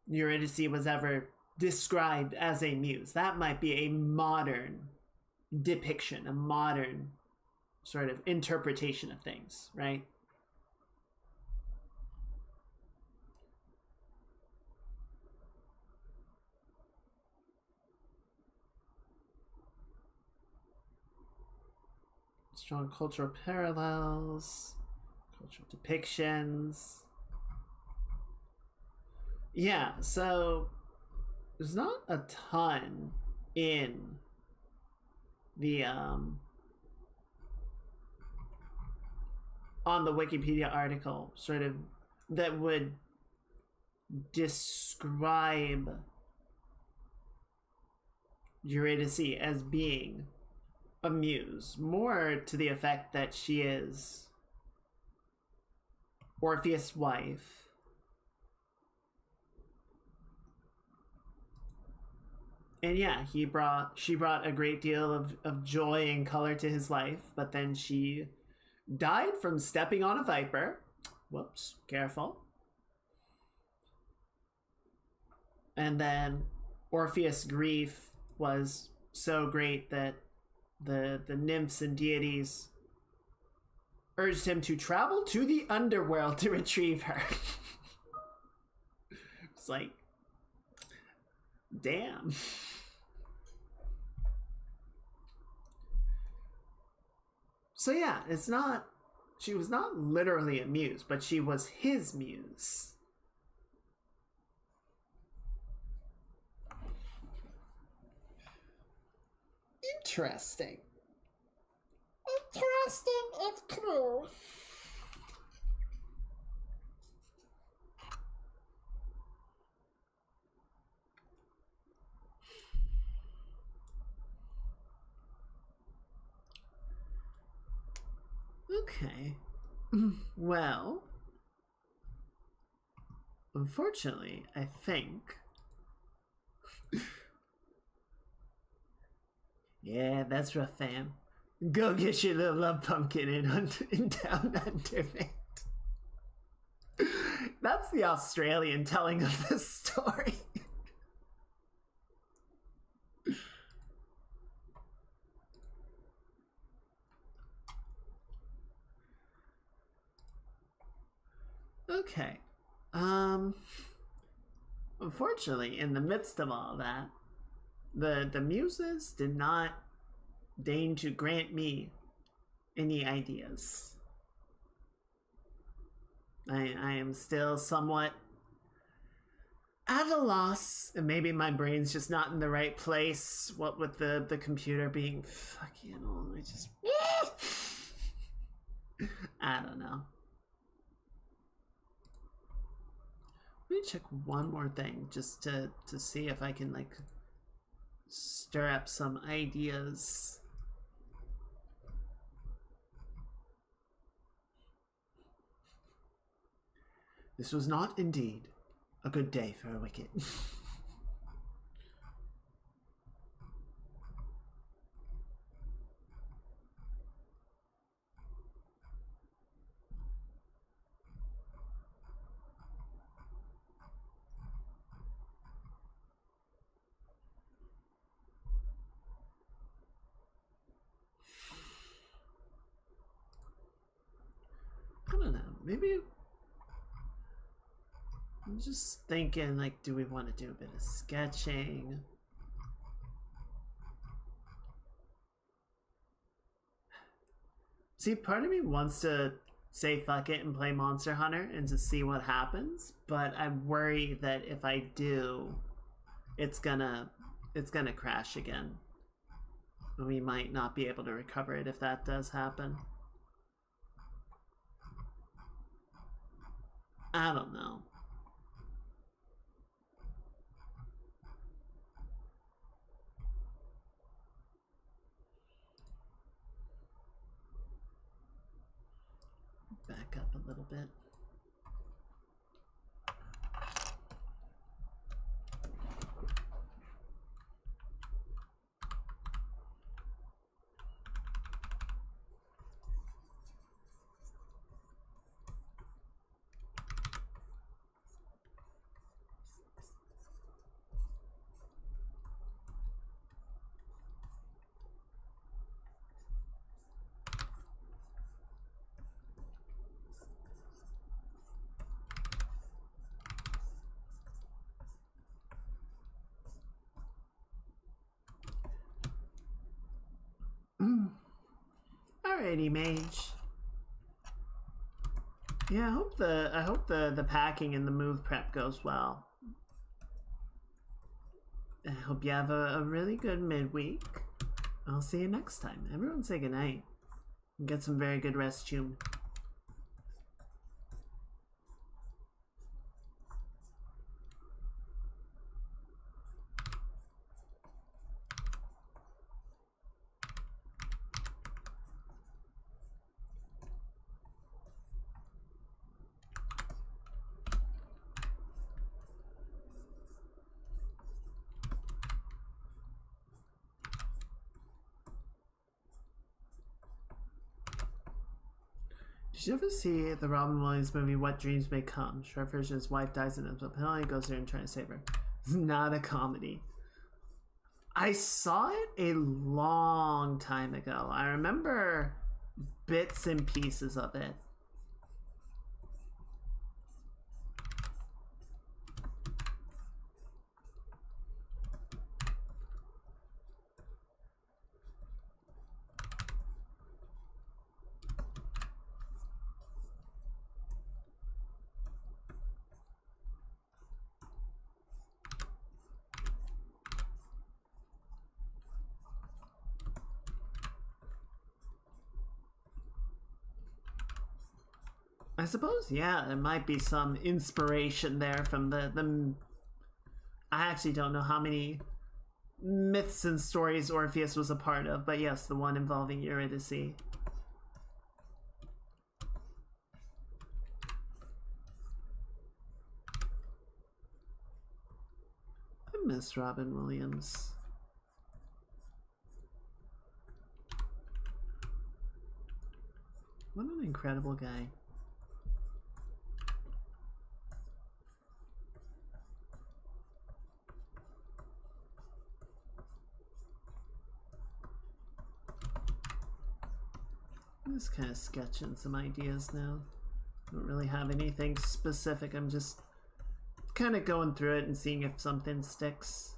Eurydice was ever described as a muse. That might be a modern depiction, a modern sort of interpretation of things, right? Strong cultural parallels, cultural depictions. Yeah, so there's not a ton in the on the Wikipedia article sort of that would describe Eurydice as being a muse, more to the effect that she is Orpheus' wife, and yeah, she brought a great deal of joy and color to his life, but then she died from stepping on a viper. Whoops, careful. And then Orpheus' grief was so great that the nymphs and deities urged him to travel to the underworld to retrieve her. It's like, damn. So yeah, she was not literally a muse, but she was his muse. Interesting. Interesting if true. Okay. Well, unfortunately, I think. Yeah, that's rough, fam. Go get your little love pumpkin in Down Under, mate. That's the Australian telling of this story. Okay. Unfortunately, in the midst of all that, the muses did not deign to grant me any ideas. I am still somewhat at a loss, and maybe my brain's just not in the right place. What with the computer being fucking old, I just I don't know. Let me check one more thing just to see if I can like stir up some ideas. This was not indeed a good day for a wicket. maybe I'm just thinking, like, do we want to do a bit of sketching? See, part of me wants to say fuck it and play Monster Hunter and to see what happens, but I worry that if I do, it's gonna crash again. We might not be able to recover it if that does happen. I don't know. Back up a little bit. Alrighty, mage. Yeah, I hope the packing and the move prep goes well. I hope you have a really good midweek. I'll see you next time. Everyone say goodnight. Get some very good rest, Choom. Did you ever see the Robin Williams movie What Dreams May Come? Short version, his wife dies in a penalty, goes there and tries to save her. It's not a comedy. I saw it a long time ago. I remember bits and pieces of it. I suppose, yeah, there might be some inspiration there from the I actually don't know how many myths and stories Orpheus was a part of, but yes, the one involving Eurydice. I miss Robin Williams. What an incredible guy. I'm just kind of sketching some ideas now. Don't really have anything specific. I'm just kind of going through it and seeing if something sticks.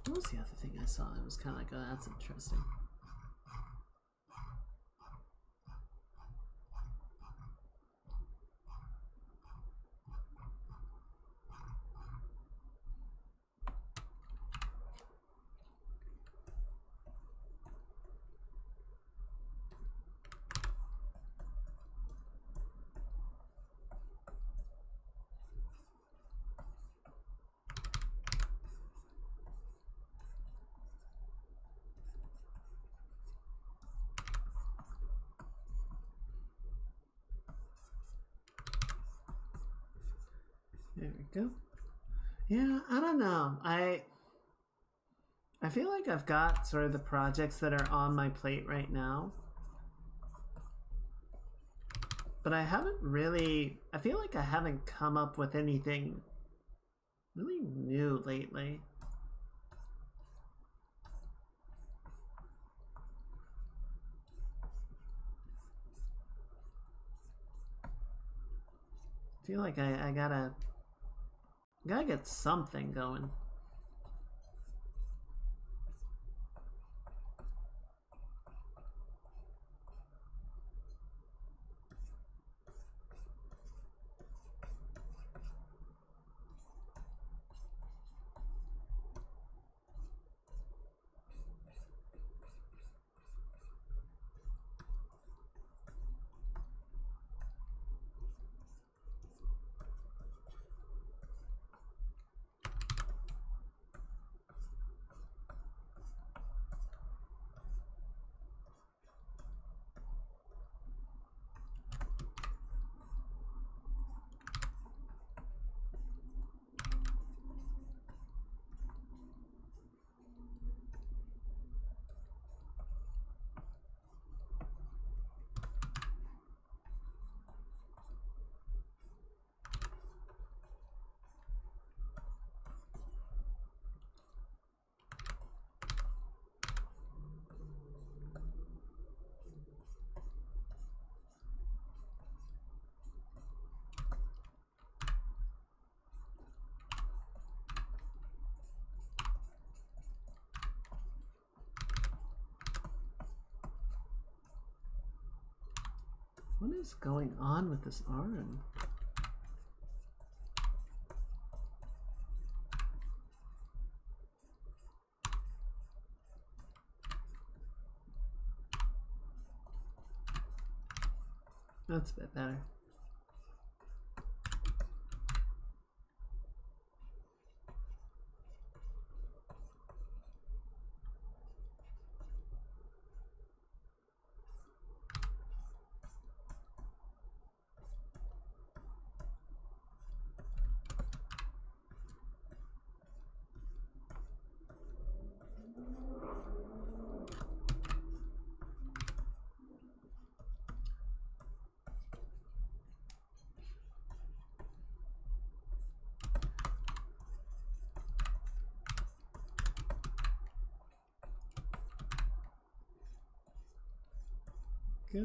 What was the other thing I saw? It was kind of like, oh, that's interesting. There we go. Yeah, I don't know. I feel like I've got sort of the projects that are on my plate right now. But I haven't really... I feel like I haven't come up with anything really new lately. I feel like I gotta get something going. What is going on with this arm? That's a bit better. Go.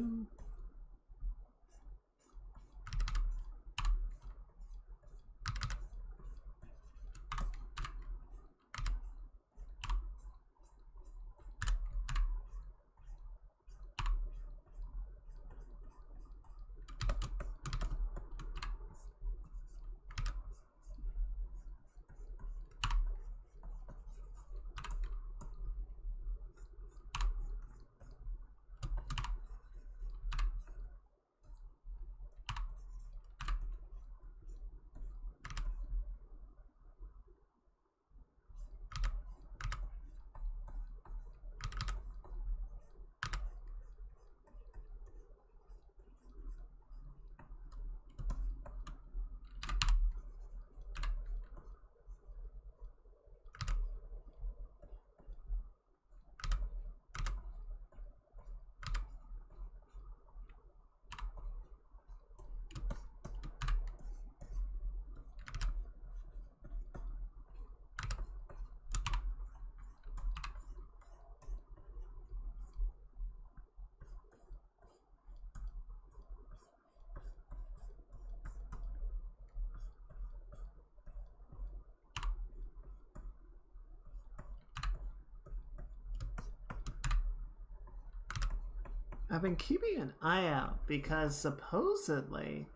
I've been keeping an eye out because supposedly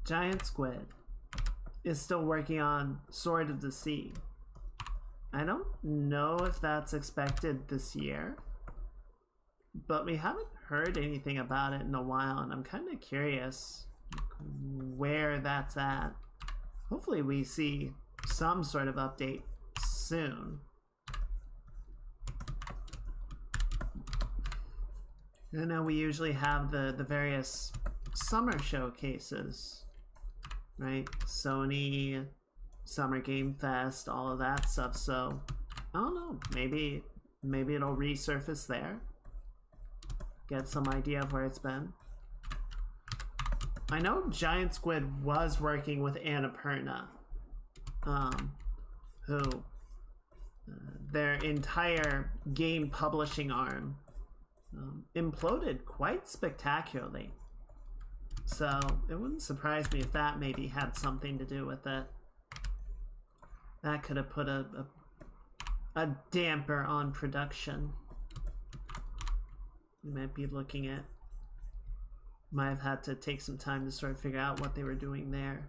Giant Squid is still working on Sword of the Sea. I don't know if that's expected this year, but we haven't heard anything about it in a while, and I'm kind of curious where that's at. Hopefully we see some sort of update soon. I know we usually have the various summer showcases right? Sony, Summer Game Fest, all of that stuff. So I don't know. Maybe it'll resurface there. Get some idea of where it's been. I know Giant Squid was working with Annapurna, who their entire game publishing arm imploded quite spectacularly. So it wouldn't surprise me if that maybe had something to do with it. That could have put a damper on production. You might be looking at, might have had to take some time to sort of figure out what they were doing there.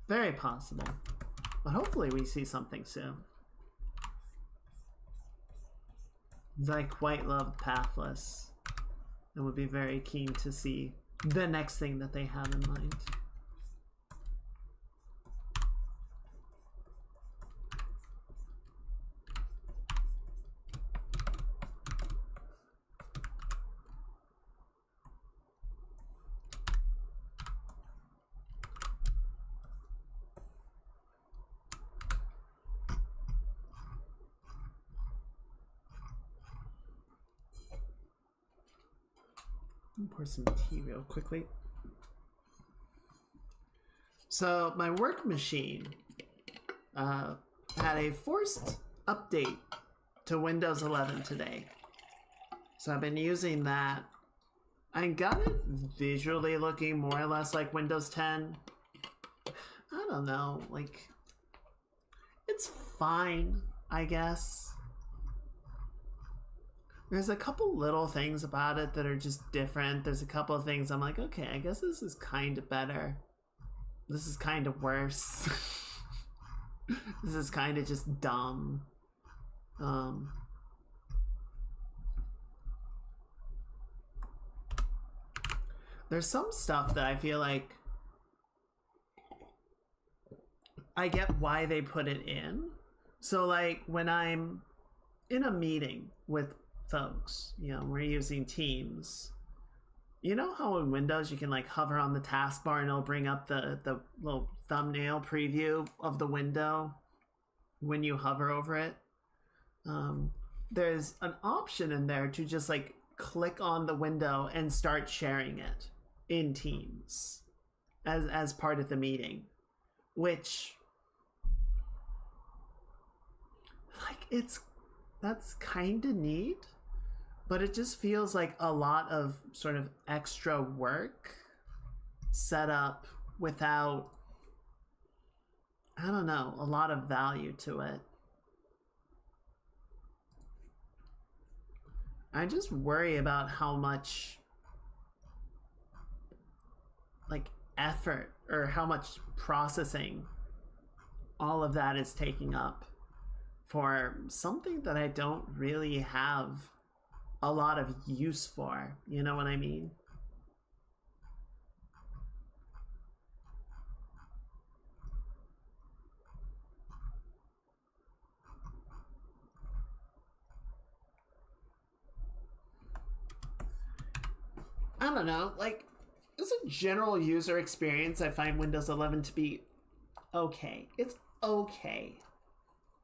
Very possible. But hopefully we see something soon. I quite love Pathless and would be very keen to see the next thing that they have in mind. Pour some tea real quickly. So my work machine had a forced update to Windows 11 today. So I've been using that. I got it visually looking more or less like Windows 10. I don't know, like, it's fine, I guess. There's a couple little things about it that are just different. There's a couple of things I'm like, okay, I guess this is kind of better. This is kind of worse. This is kind of just dumb. There's some stuff that I feel like I get why they put it in. So like when I'm in a meeting with folks, you know, we're using Teams. You know how in Windows you can like hover on the taskbar and it'll bring up the little thumbnail preview of the window when you hover over it? There's an option in there to just like click on the window and start sharing it in Teams as part of the meeting, which like that's kind of neat, but it just feels like a lot of sort of extra work set up without, I don't know, a lot of value to it. I just worry about how much like effort or how much processing all of that is taking up for something that I don't really have a lot of use for. You know what I mean? I don't know, like, as a general user experience, I find Windows 11 to be okay. It's okay.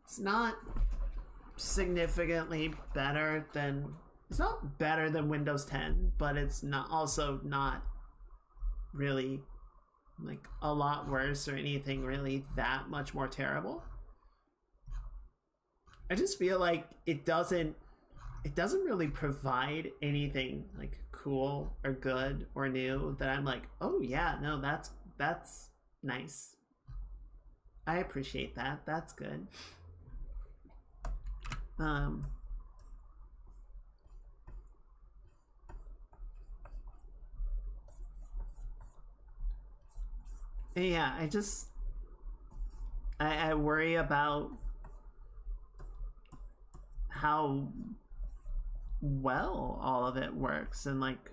It's not significantly better than, it's not better than Windows 10, but it's not also not really like a lot worse or anything really that much more terrible. I just feel like it doesn't really provide anything like cool or good or new that I'm like, oh yeah, no, that's nice. I appreciate that. That's good. Yeah, I worry about how well all of it works and like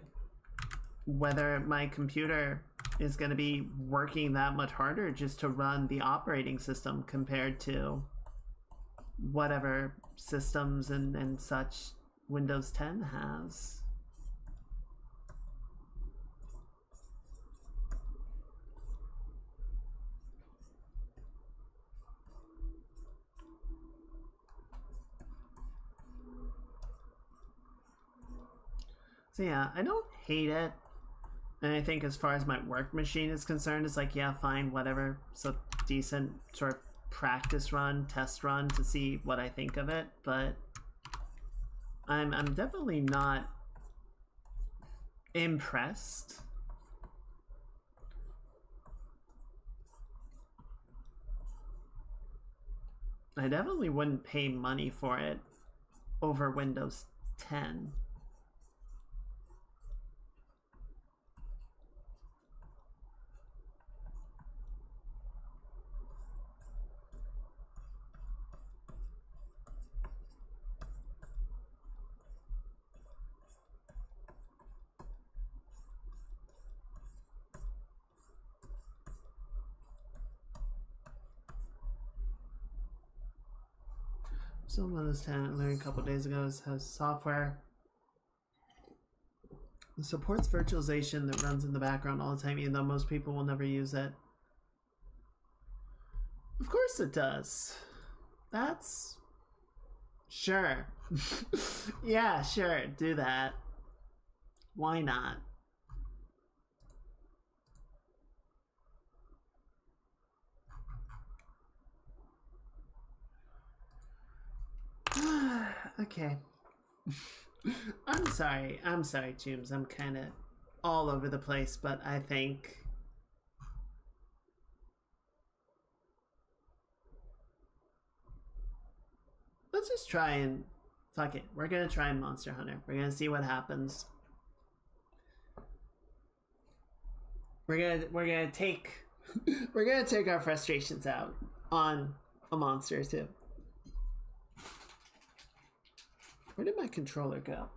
whether my computer is going to be working that much harder just to run the operating system compared to whatever systems and such Windows 10 has. So yeah, I don't hate it. And I think as far as my work machine is concerned, it's like, yeah, fine, whatever. So decent sort of practice run, test run to see what I think of it, but I'm definitely not impressed. I definitely wouldn't pay money for it over Windows 10. So Windows 10 I learned a couple days ago has software that supports virtualization that runs in the background all the time, even though most people will never use it. Of course it does. That's... Sure. Yeah, sure, do that. Why not? Okay. I'm sorry, Chooms. I'm kind of all over the place, but I think let's just try and fuck it. We're gonna try Monster Hunter. We're gonna see what happens. We're gonna take we're gonna take our frustrations out on a monster too. Where did my controller go?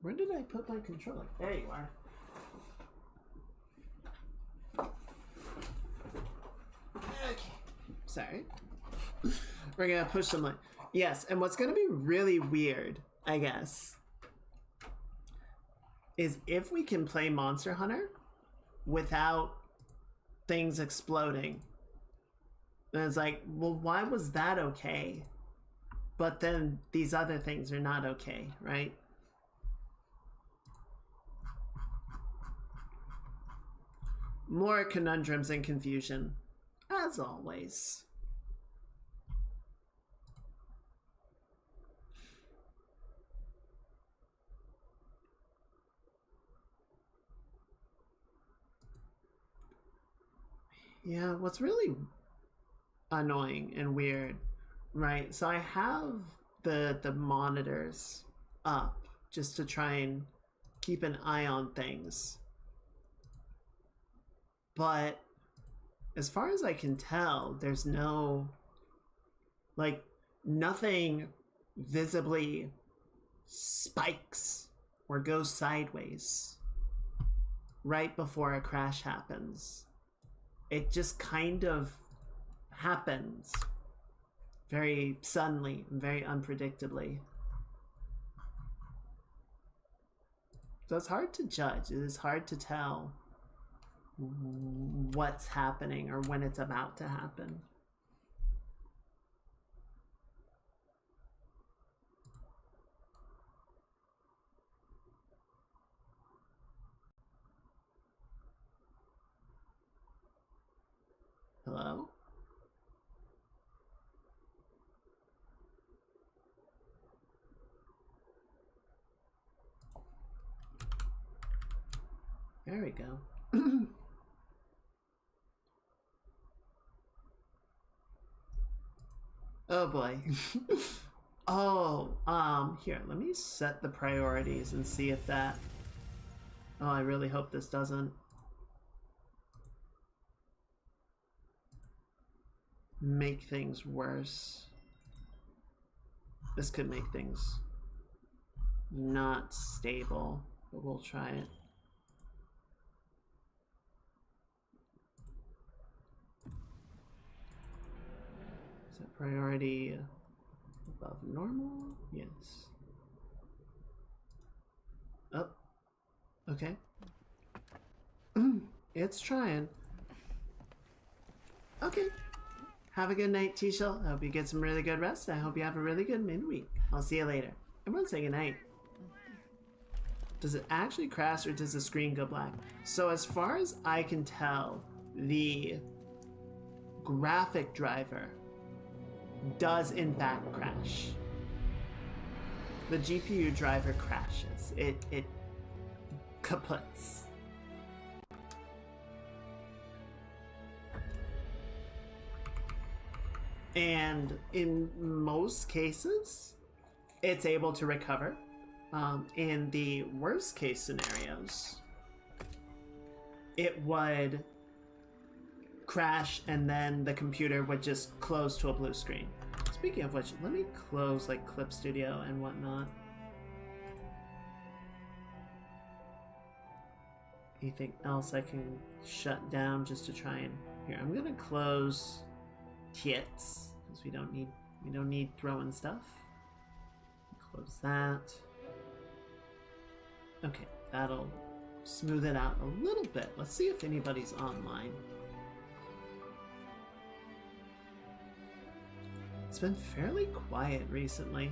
Where did I put my controller? There you are. Okay. Sorry. We're gonna push some like yes, and what's gonna be really weird, I guess, is if we can play Monster Hunter without things exploding. And it's like, well, why was that okay? But then these other things are not okay, right? More conundrums and confusion, as always. Yeah, what's really annoying and weird, right? So I have the monitors up just to try and keep an eye on things. But as far as I can tell, there's no, like, nothing visibly spikes or goes sideways right before a crash happens. It just kind of happens very suddenly, very unpredictably. So it's hard to judge. It is hard to tell what's happening or when it's about to happen. Hello? There we go. Oh boy. Oh, here, let me set the priorities and see if that... Oh, I really hope this doesn't make things worse. This could make things not stable, but we'll try it. Set priority above normal? Yes. Oh, okay. It's trying. Okay, Have a good night, Tishel. I hope you get some really good rest. I hope you have a really good midweek. I'll see you later. Everyone say good night. Does it actually crash or does the screen go black? So as far as I can tell, the graphic driver does in fact crash. The GPU driver crashes. It kaputs. And in most cases, it's able to recover. In the worst case scenarios, it would crash and then the computer would just close to a blue screen. Speaking of which, let me close like Clip Studio and whatnot. Anything else I can shut down just to try and... Here, I'm gonna close Tits, because we don't need throwing stuff. Close that. Okay, that'll smooth it out a little bit. Let's see if anybody's online. It's been fairly quiet recently.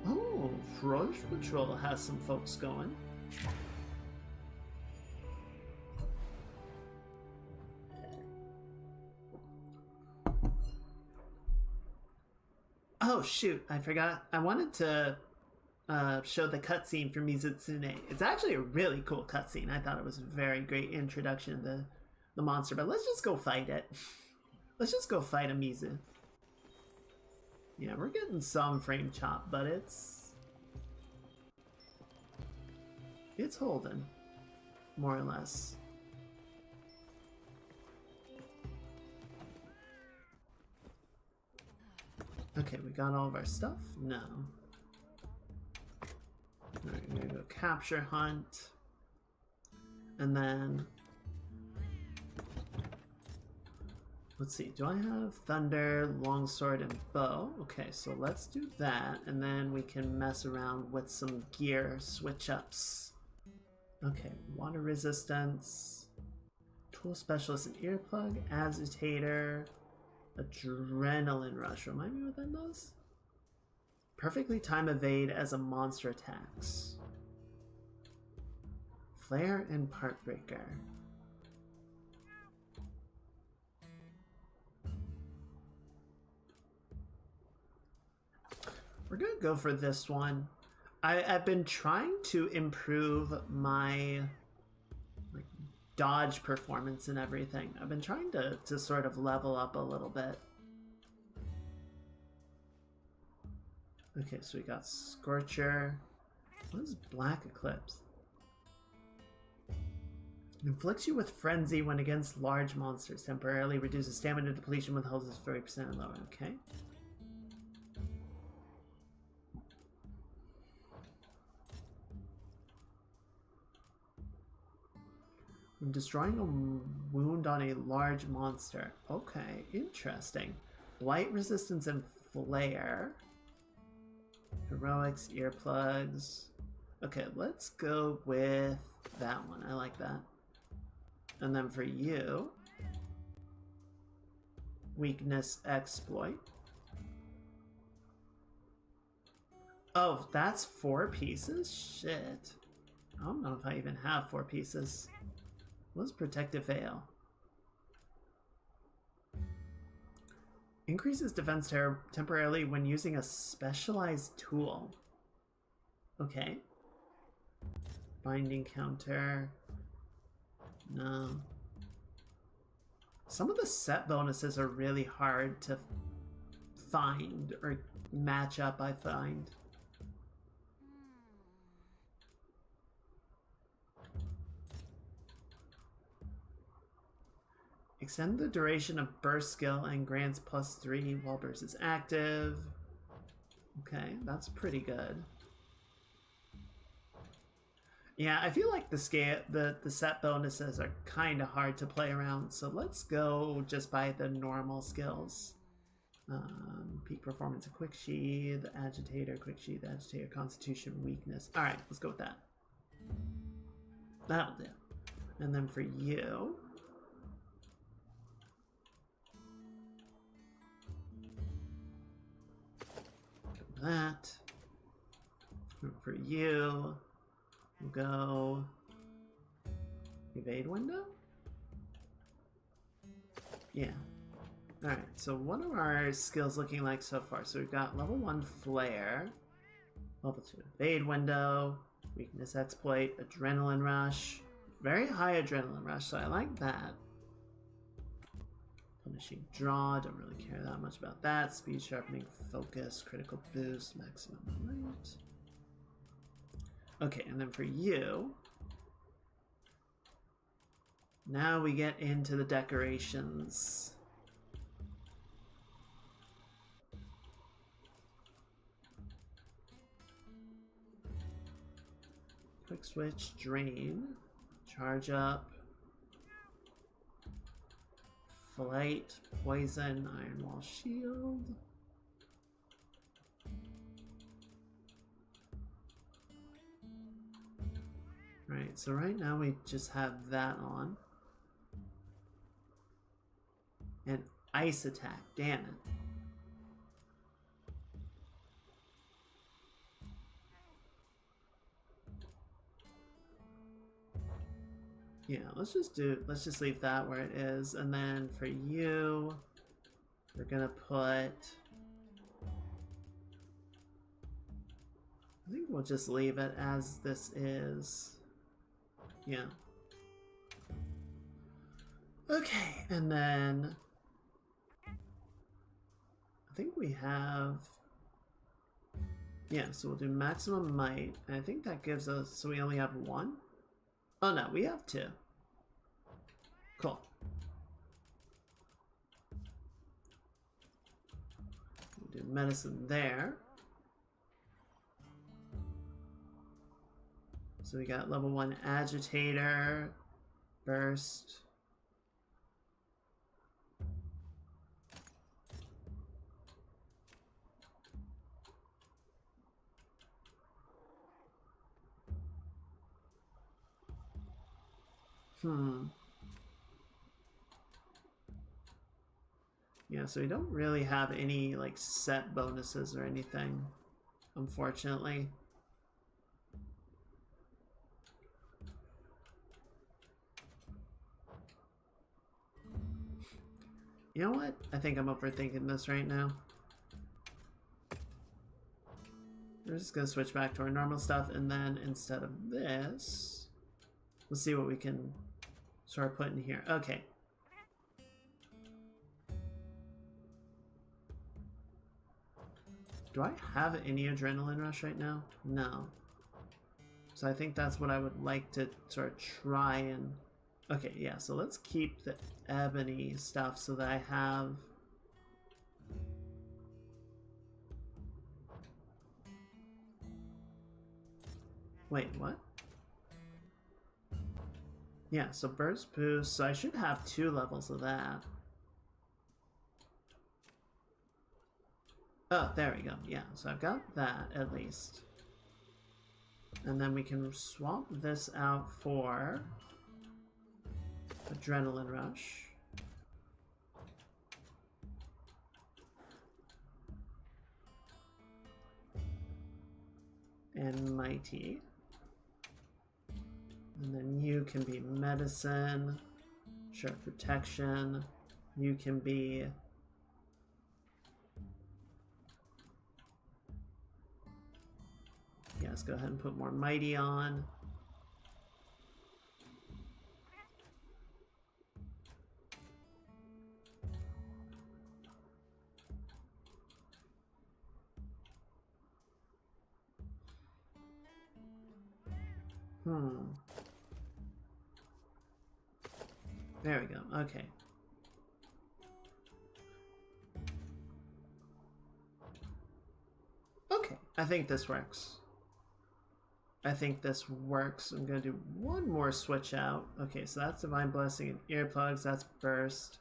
Oh, Froge Patrol has some folks going. Oh shoot, I forgot. I wanted to show the cutscene for Mizutsune. It's actually a really cool cutscene. I thought it was a very great introduction to the monster, but let's just go fight it. Let's just go fight a Mizu. Yeah, we're getting some frame chop, but it's holding, more or less. Okay, we got all of our stuff? No. Alright, we're gonna go capture hunt. And then... Let's see, do I have thunder, longsword, and bow? Okay, so let's do that, and then we can mess around with some gear switch-ups. Okay, water resistance, tool specialist and earplug, agitator, adrenaline rush. Remind me what that does? Perfectly time evade as a monster attacks. Flare and part breaker. We're gonna go for this one. I've been trying to improve my like dodge performance and everything. I've been trying to sort of level up a little bit. Okay, so we got Scorcher. What is Black Eclipse? Inflicts you with Frenzy when against large monsters. Temporarily reduces stamina depletion when health is 30% lower. Okay. When destroying a wound on a large monster. Okay, interesting. Blight resistance and flare. Heroics, earplugs. Okay, let's go with that one. I like that. And then for you, weakness exploit. Oh, that's 4 pieces? Shit. I don't know if I even have 4 pieces. What's protective veil? Increases defense temporarily when using a specialized tool. Okay. Binding counter. No. Some of the set bonuses are really hard to find or match up, I find. Extend the duration of burst skill and grants +3 while burst is active. Okay, that's pretty good. Yeah, I feel like the set bonuses are kind of hard to play around, so let's go just by the normal skills. Peak performance, a quick sheath, agitator, constitution, weakness. All right, let's go with that. That'll do. And then for you, that. And for you, we'll go evade window? Yeah. Alright, so what are our skills looking like so far? So we've got level 1 flare, level 2 evade window, weakness exploit, adrenaline rush. Very high adrenaline rush, so I like that. Punishing draw, don't really care that much about that. Speed sharpening, focus, critical boost, maximum might. Okay, and then for you, now we get into the decorations. Quick switch, drain, charge up, flight, poison, iron wall shield. Right, so right now we just have that on. And ice attack, damn it. Yeah, let's just leave that where it is. And then for you, we're gonna put, I think we'll just leave it as this is. Yeah. Okay, and then I think we have, yeah, so we'll do maximum might. And I think that gives us, so we only have one? Oh no, we have two. Cool. We'll do medicine there. So we got level 1 agitator, burst. Yeah, so we don't really have any like set bonuses or anything, unfortunately. You know what? I think I'm overthinking this right now. We're just gonna switch back to our normal stuff, and then instead of this, let's see what we can start putting here. Okay. Do I have any adrenaline rush right now? No. So I think that's what I would like to sort of try and... Okay, yeah, so let's keep the ebony stuff so that I have... Wait, what? Yeah, so burst boost, so I should have 2 levels of that. Oh, there we go. Yeah, so I've got that at least. And then we can swap this out for adrenaline rush. And mighty. And then you can be medicine, sharp protection. You can be... Yeah, let's go ahead and put more mighty on. There we go. Okay. Okay, I think this works. I think this works. I'm gonna do one more switch out. Okay, so that's Divine Blessing and earplugs. That's burst.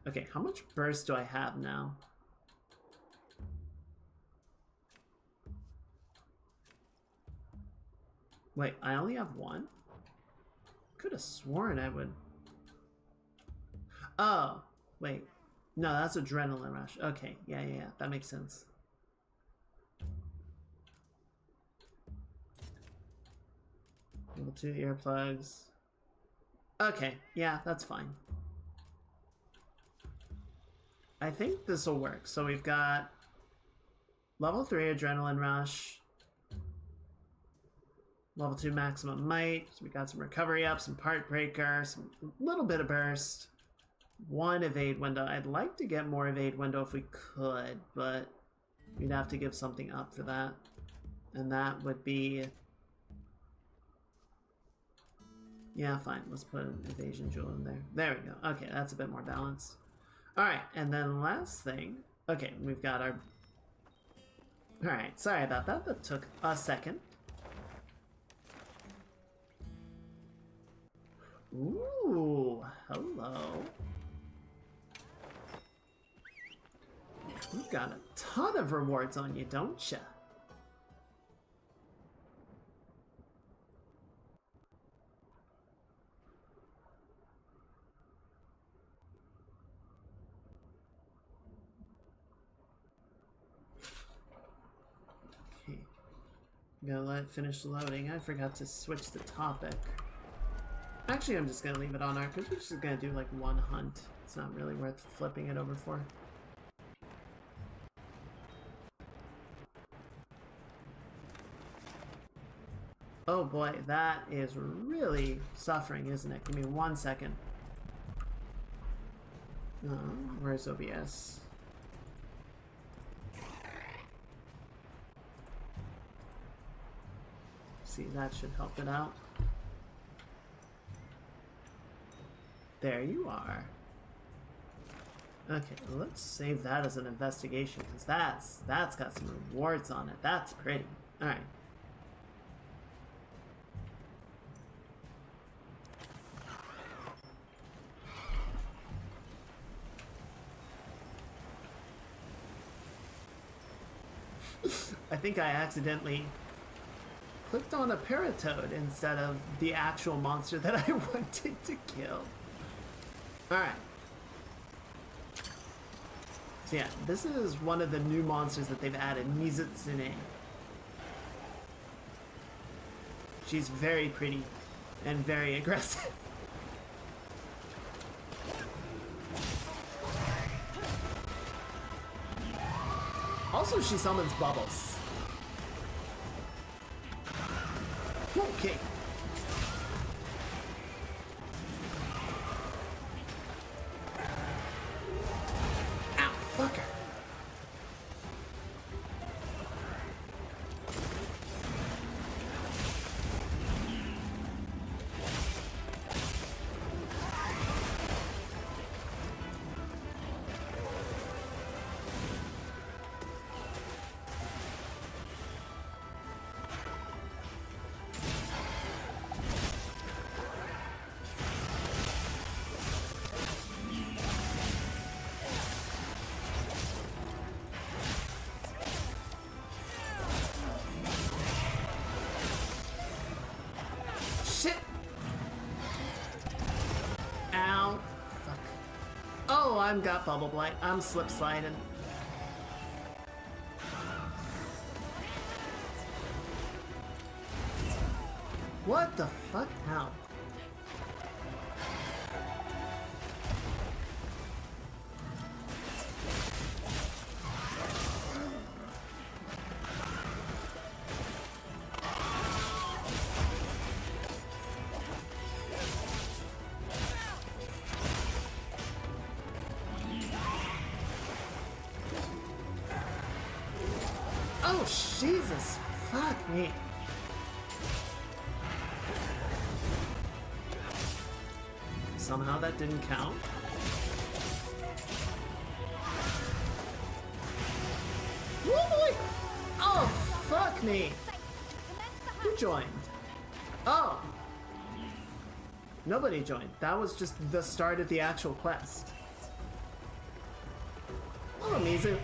Okay, how much burst do I have now? Wait, I only have one? Could have sworn I would... Oh, wait. No, that's adrenaline rush. Okay, yeah, that makes sense. Level 2 earplugs. Okay, yeah, that's fine. I think this will work. So we've got level 3 adrenaline rush, level 2 maximum might. So we got some recovery up, some part breaker, some little bit of burst, 1 evade window. I'd like to get more evade window if we could, but we'd have to give something up for that. And that would be, yeah, fine. Let's put an evasion jewel in there. There we go. Okay, that's a bit more balanced. Alright, and then last thing. Okay, we've got our... Alright, sorry about that. That took a second. Ooh, hello. You've got a ton of rewards on you, don't ya? Gonna let it finish loading. I forgot to switch the topic. Actually, I'm just gonna leave it on our, because we're just gonna do like 1 hunt. It's not really worth flipping it over for. Oh boy, that is really suffering, isn't it? Give me 1 second. Where's OBS? See, that should help it out. There you are. Okay, let's save that as an investigation, because that's got some rewards on it. That's pretty. Alright. I think I accidentally clicked on a paratoad instead of the actual monster that I wanted to kill. Alright. So yeah, this is one of the new monsters that they've added, Mizutsune. She's very pretty and very aggressive. Also, she summons bubbles. Okay. Ow, fucker. Shit! Ow. Fuck. Oh, I've got Bubble Blight. I'm slip sliding. What the fuck? Ow. Oh, Jesus. Fuck me. Somehow that didn't count. Woo! Oh, fuck me. Who joined? Oh. Nobody joined. That was just the start of the actual quest. Oh, Mizu.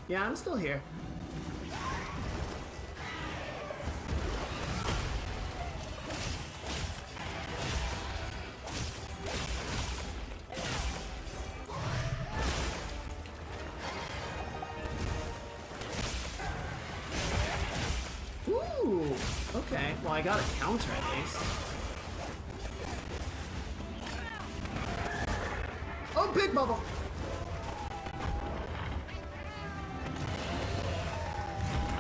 Yeah, I'm still here. Ooh. Okay, well I got a counter at least. Oh, big bubble!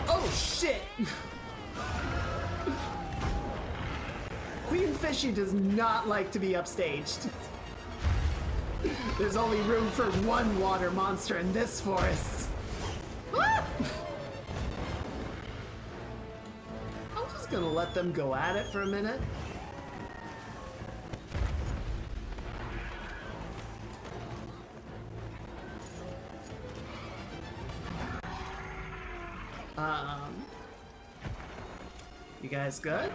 Oh shit! Queen Fishy does not like to be upstaged. There's only room for one water monster in this forest. Ah! I'm just gonna let them go at it for a minute. You guys good?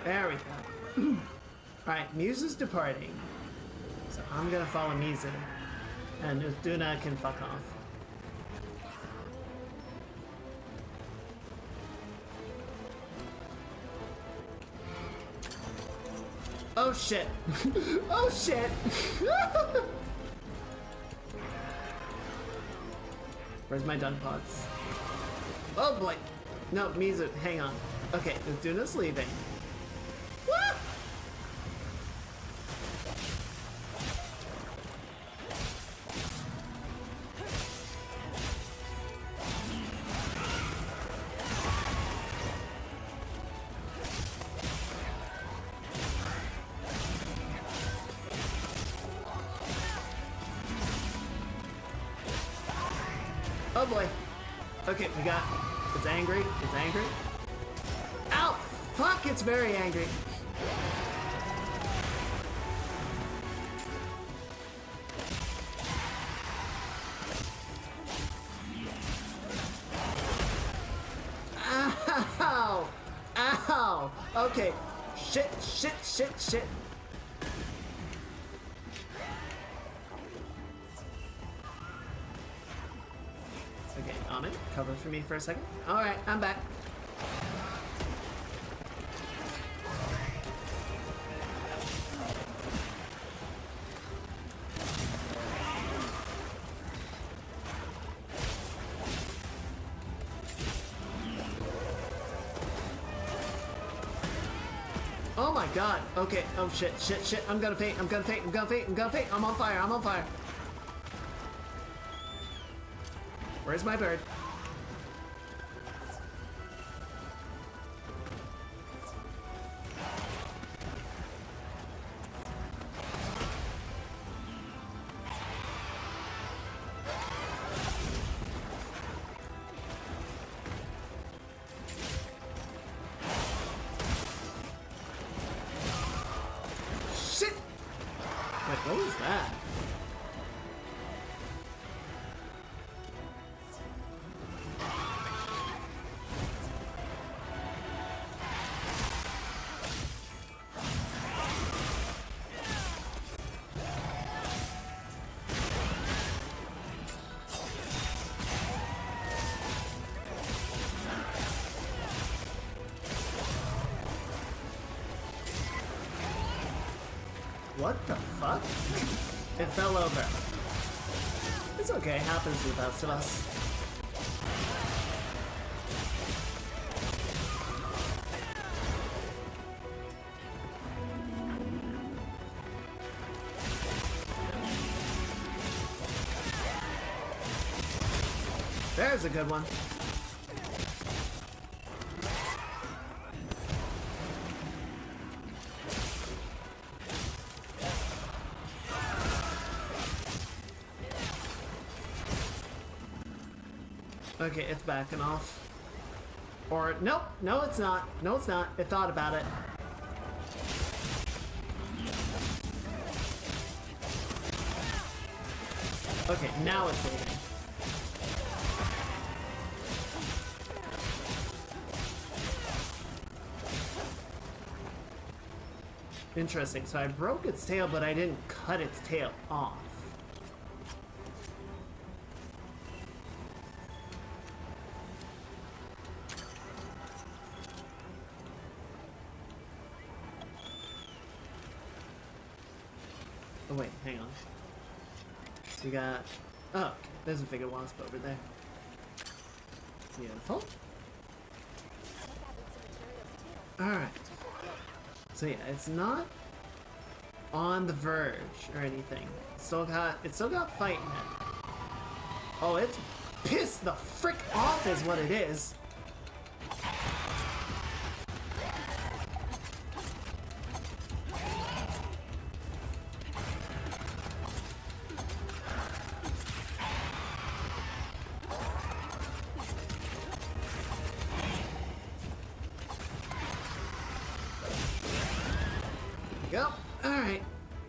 There we go. Alright, Muse is departing. So I'm gonna follow Mizu. And Uthuna can fuck off. Oh shit! Oh shit! Where's my dun pots? Oh boy! No, Mizu, hang on. Okay, Uthuna's leaving. Woo! Oh boy. Okay, we got... It's angry. It's angry. Ow! Fuck, it's very angry. Ow! Ow! Okay. Shit, shit, shit, shit. Okay, Amit, cover for me for a second. Alright, I'm back. Oh my god. Okay. Oh shit, shit, shit. I'm gonna faint. I'm gonna faint. I'm gonna faint. I'm gonna faint. I'm on fire. I'm on fire. Where's my bird? Shit! Wait, what was that? What the fuck? It fell over. It's okay, happens to the best of us. There's a good one. Okay, it's backing off. Or, nope, no it's not. No it's not. It thought about it. Okay, now it's leaving. Interesting, so I broke its tail, but I didn't cut its tail off. Oh wait, hang on. We got... Oh, okay. There's a figure wasp over there. Beautiful. Alright. So yeah, it's not on the verge or anything. It's still got fight in it. Oh, it's pissed the frick off is what it is. Go. Alright.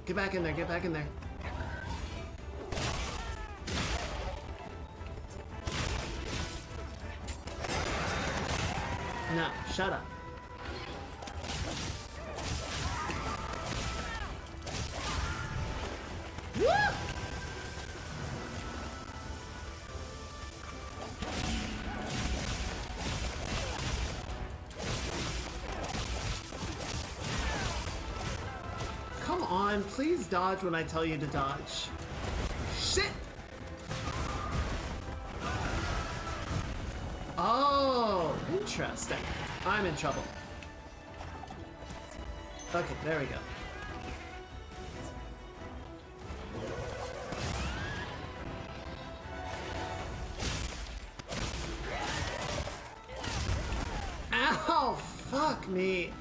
Get back in there, get back in there. No, shut up. Woo! Come on, please dodge when I tell you to dodge. Shit! Oh, interesting. I'm in trouble. Okay, there we go. Ow! Fuck me.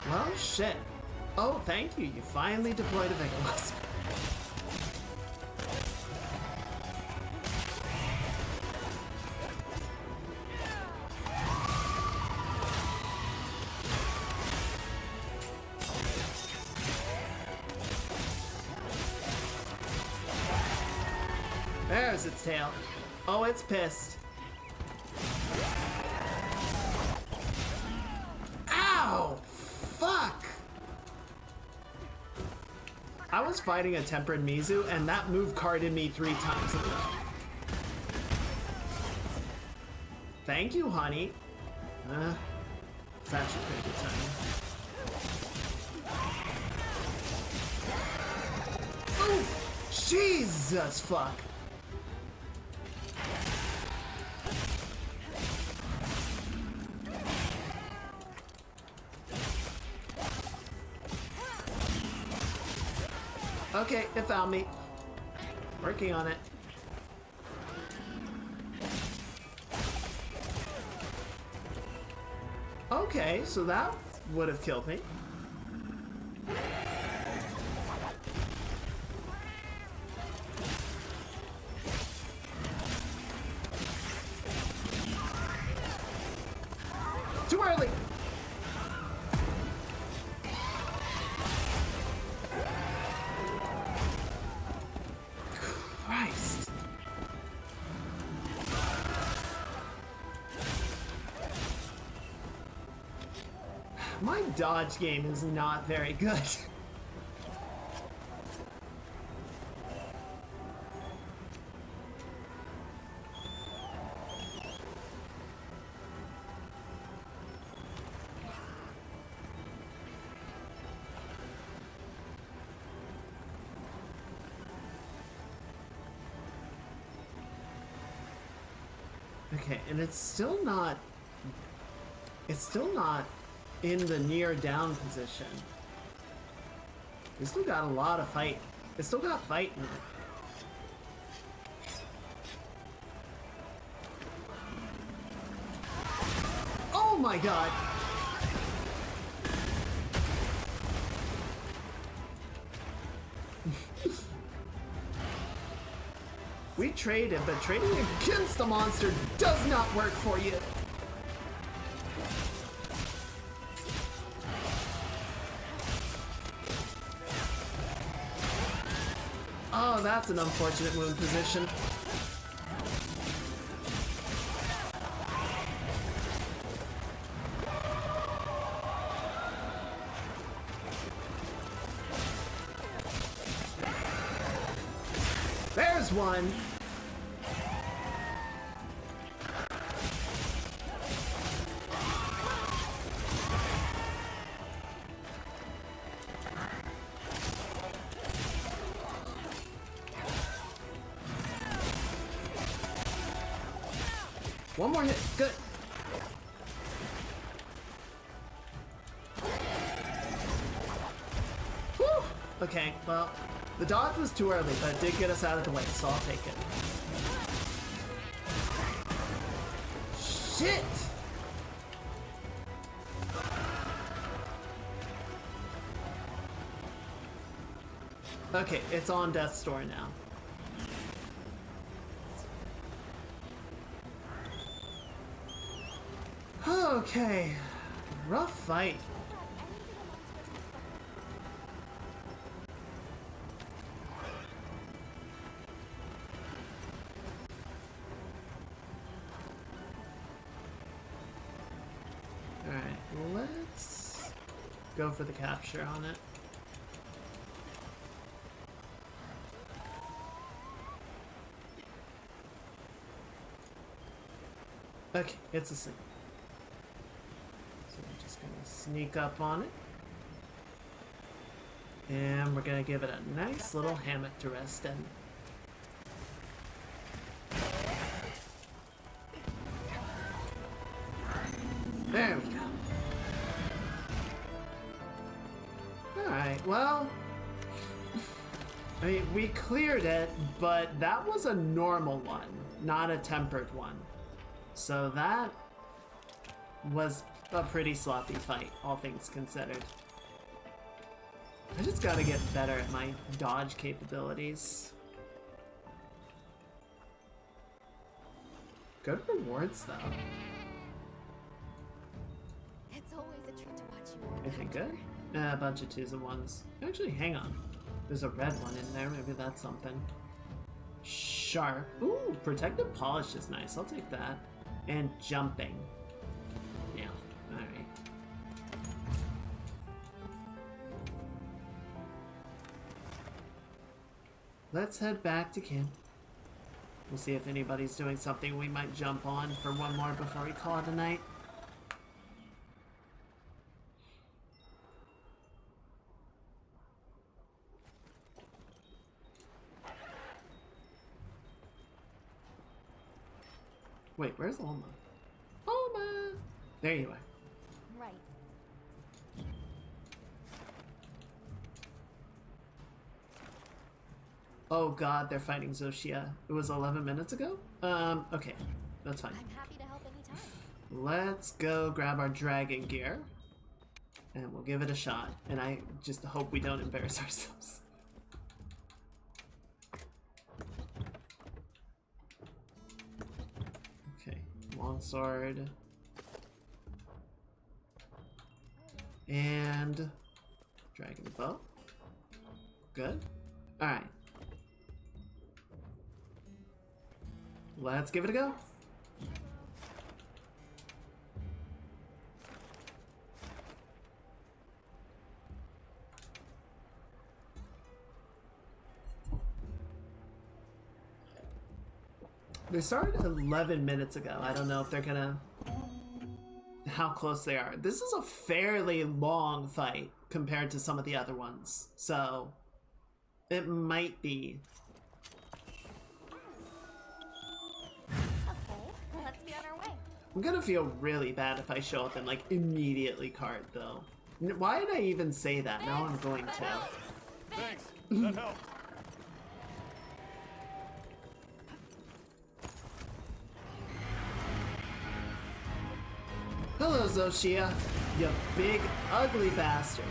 Well, shit. Oh, thank you. You finally deployed a Vigilus. There's its tail. Oh, it's pissed. Ow! Fuck! I was fighting a Tempered Mizu, and that move carded me 3 times in a row. Thank you, honey. It's actually pretty good timing. Oof! Jesus fuck! Okay, it found me. Working on it. Okay, so that would have killed me. Too early! Christ. My dodge game is not very good. Okay, and it's still not in the near down position. We still got a lot of fight. It's still got fight in it. Oh my god! We traded, but trading against the monster does not work for you. Oh, that's an unfortunate wound position. There's one. One more hit. Good. Whew. Okay, well, the dodge was too early, but it did get us out of the way, so I'll take it. Shit! Okay, it's on death's door now. Okay, rough fight. Alright, let's go for the capture on it. Okay, it's a single. So we're just gonna sneak up on it. And we're gonna give it a nice little hammock to rest in. There we go. Alright, well, I mean, we cleared it, but that was a normal one, not a tempered one. So that was a pretty sloppy fight, all things considered. I just gotta get better at my dodge capabilities. Good rewards, though. It's always a treat to watch you work. Anything good? A bunch of 2s and 1s. Actually, hang on. There's a red one in there. Maybe that's something. Sharp. Ooh, protective polish is nice. I'll take that. And jumping. Yeah. Alright. Let's head back to camp. We'll see if anybody's doing something we might jump on for one more before we call it a night. Wait, where's Alma? Alma! There you are. Right. Oh god, they're fighting Zoshia. It was 11 minutes ago? Okay. That's fine. I'm happy to help anytime. Let's go grab our dragon gear. And we'll give it a shot. And I just hope we don't embarrass ourselves. Okay, longsword. And dragon bow. Good. Alright. Let's give it a go. They started 11 minutes ago. I don't know if they're gonna... how close they are. This is a fairly long fight compared to some of the other ones. So, it might be. Okay, let's be on our way. I'm gonna feel really bad if I show up and like immediately card though. Why did I even say that? Now I'm going to. Thanks. That helped. Hello, Zoshia, you big ugly bastard.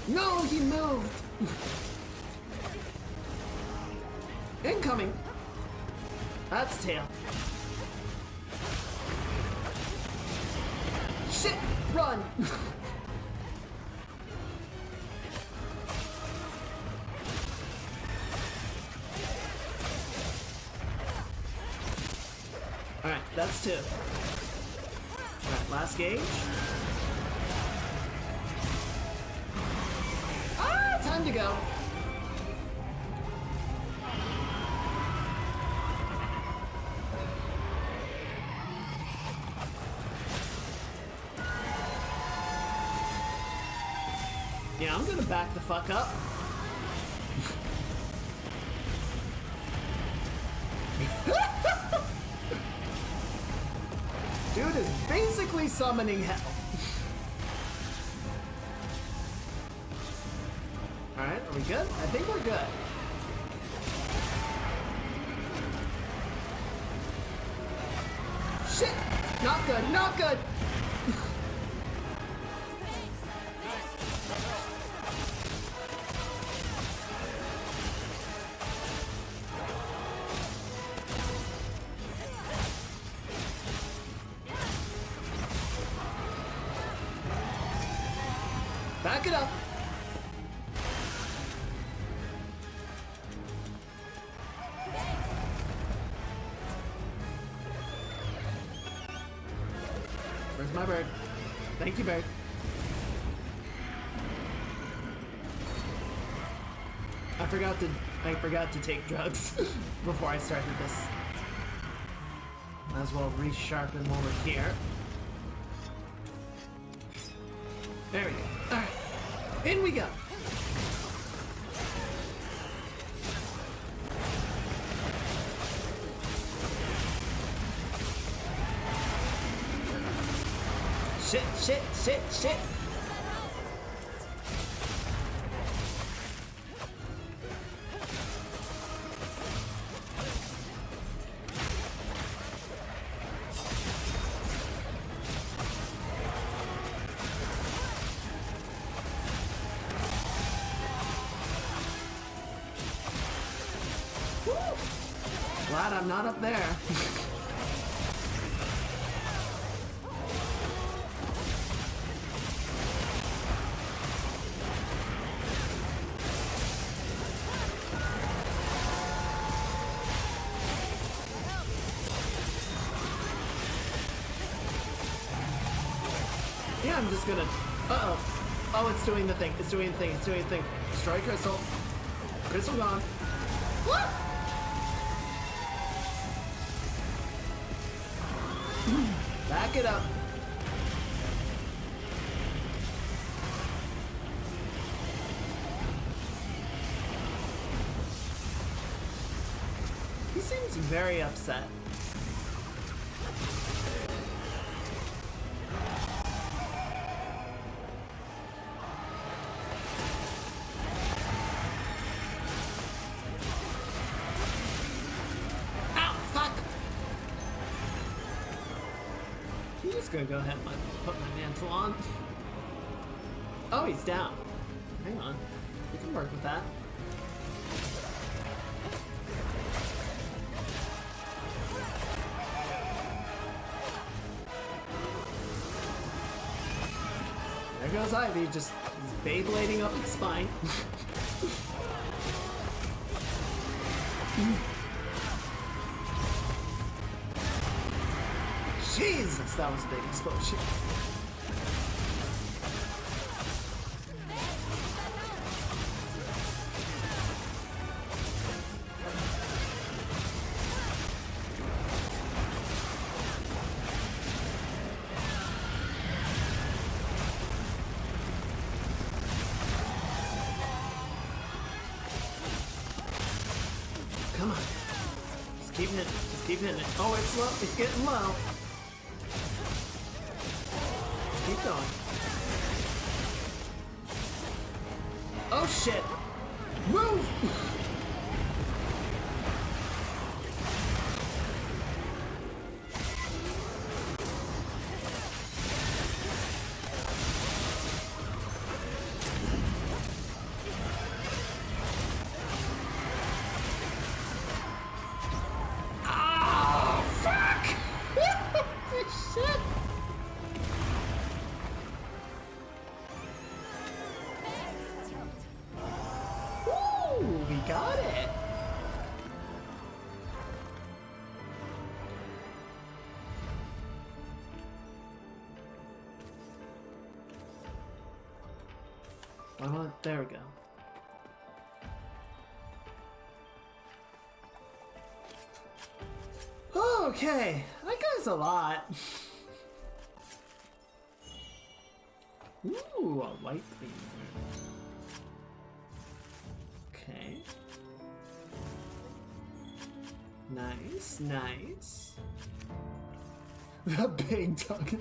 No, he moved! Incoming! That's tail. Shit! Run! Alright, that's 2. Alright, last gauge. Ah, time to go. Yeah, I'm gonna back the fuck up. Dude is basically summoning hell. Alright, are we good? I think we're good. Shit! Not good, not good! Back it up. Where's my bird? Thank you, bird. I forgot to take drugs before I started this. Might as well resharpen while we're here. There we go. Alright. In we go. Shit, shit, shit, shit. Glad I'm not up there. Yeah, I'm just gonna... Uh-oh. Oh, it's doing the thing. It's doing the thing. It's doing the thing. Destroy crystal. Crystal gone. What? Back it up. He seems very upset. Gonna go ahead and put my mantle on. Oh, he's down. Hang on. We can work with that. There goes Ivy, just Beyblading up its spine. Jesus, that was a big explosion. Come on. Just keep hitting it. Just keep hitting it. Oh, it's low. It's getting low. Keep going. Oh shit! Move! Ah, fuck! Shit! We got it! Well, there we go. Okay, that guy's a lot. Ooh, a white beam. Okay. Nice, nice. The big dog.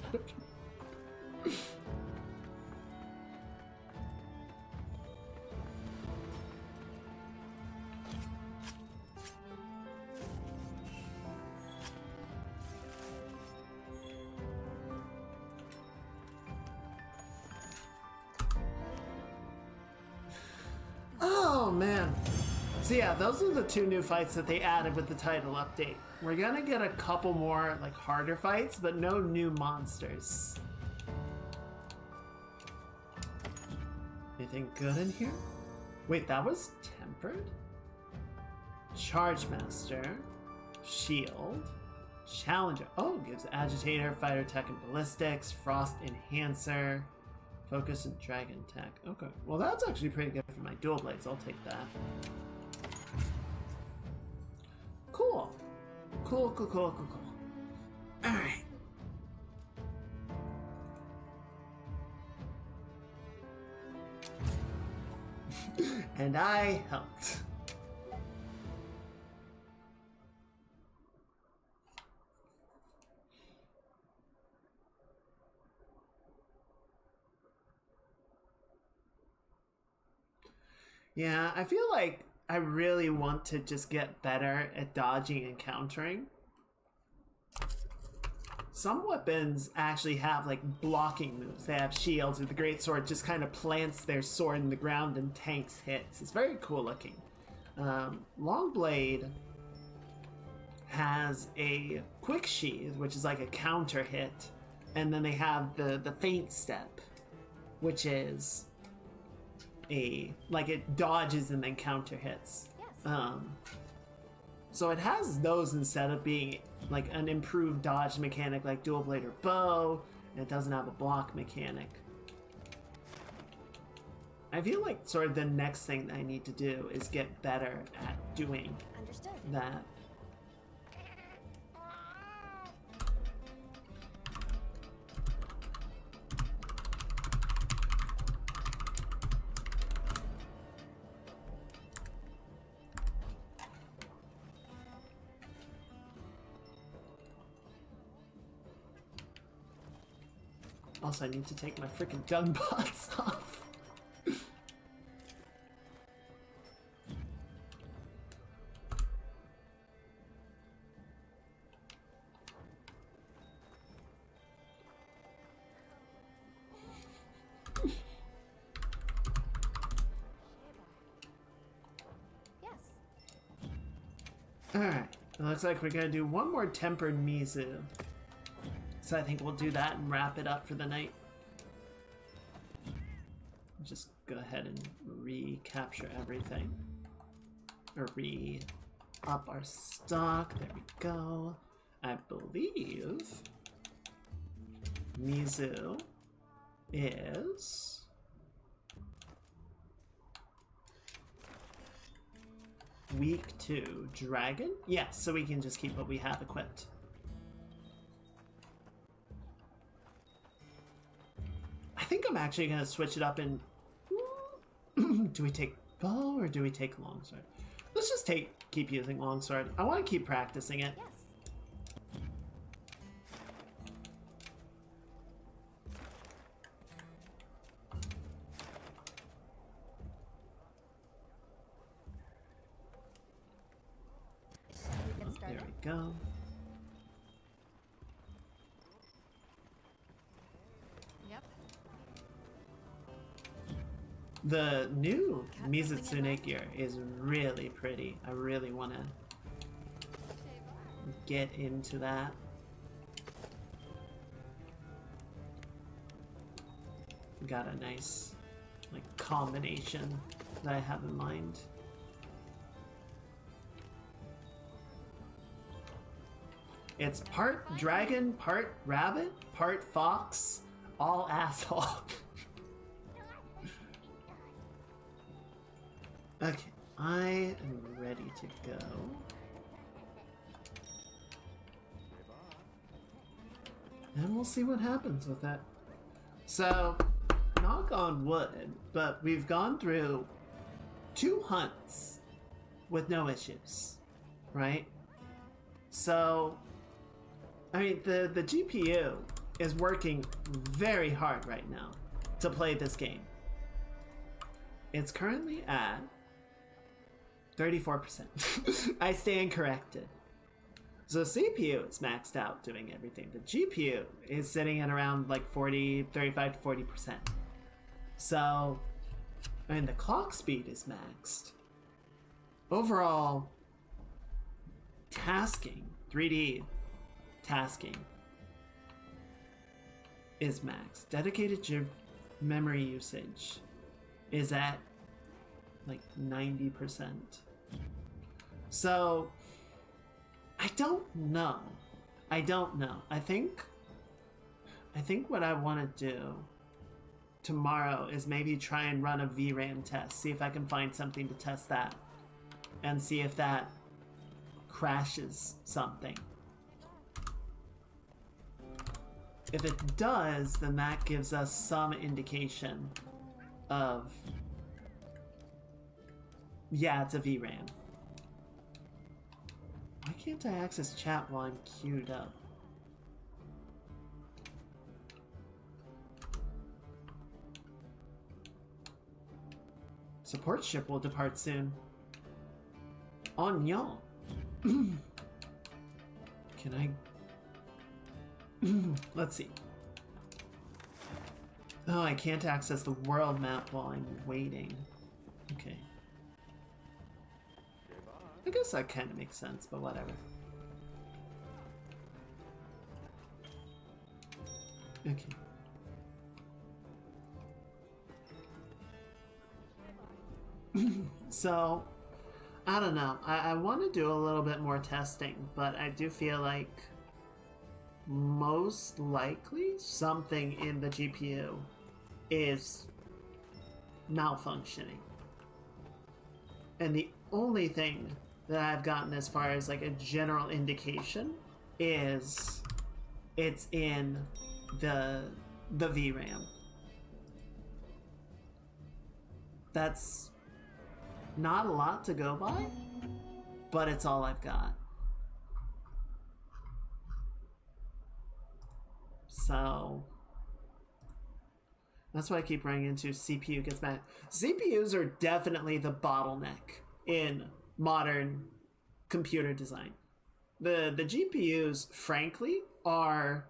Oh man. So yeah, those are the two new fights that they added with the title update. We're gonna get a couple more like harder fights, but no new monsters. Anything good in here? Wait, that was tempered? Charge Master, Shield, Challenger. Oh, gives Agitator, Fighter Tech and Ballistics, Frost Enhancer, Focus and Dragon Tech. Okay, well that's actually pretty good for my dual blades. I'll take that. Cool. Cool. Alright. And I helped. Yeah, I feel like I really want to just get better at dodging and countering. Some weapons actually have like blocking moves. They have shields, or the greatsword just kind of plants their sword in the ground and tanks hits. It's very cool looking. Longblade has a quick sheath, which is like a counter hit, and then they have the feint step, which is like it dodges and then counter hits. Yes. So it has those instead of being like an improved dodge mechanic like dual blade or bow, and it doesn't have a block mechanic. I feel like sort of the next thing that I need to do is get better at doing Understood. that. Also, I need to take my freaking gun bots off. Yes. Alright, it looks like we're gonna do one more tempered Mizu. So I think we'll do that and wrap it up for the night. Just go ahead and recapture everything. Or re-up our stock. There we go. I believe Mizu is week 2 dragon. Yes, so we can just keep what we have equipped. I think I'm actually gonna switch it up and do we take bow or do we take longsword? Let's just keep using longsword. I want to keep practicing it. Yes. Shall we get started? There we go. Yep. The new Got Mizutsu something in mind? gear is really pretty. I really want to get into that. Got a nice like combination that I have in mind. It's part dragon, part rabbit, part fox, all asshole. Okay, I am ready to go. And we'll see what happens with that. So, knock on wood, but we've gone through 2 hunts with no issues, right? So, I mean, the GPU is working very hard right now to play this game. It's currently at 34%. I stand corrected. So CPU is maxed out doing everything. The GPU is sitting at around like 35 to 40%. So, I mean, the clock speed is maxed. Overall, tasking, 3D tasking is maxed. Dedicated memory usage is at like 90%. So, I don't know. I think what I want to do tomorrow is maybe try and run a VRAM test. See if I can find something to test that. And see if that crashes something. If it does, then that gives us some indication of, yeah, it's a VRAM. Why can't I access chat while I'm queued up? Support ship will depart soon. On y'all. Can I... Let's see. Oh, I can't access the world map while I'm waiting. Okay. I guess that kind of makes sense, but whatever. Okay. So, I don't know. I want to do a little bit more testing, but I do feel like most likely something in the GPU is malfunctioning. And the only thing that I've gotten as far as like a general indication is it's in the VRAM. That's not a lot to go by, but it's all I've got. So that's what I keep running into. CPU gets mad. CPUs are definitely the bottleneck in modern computer design. The GPUs, frankly, are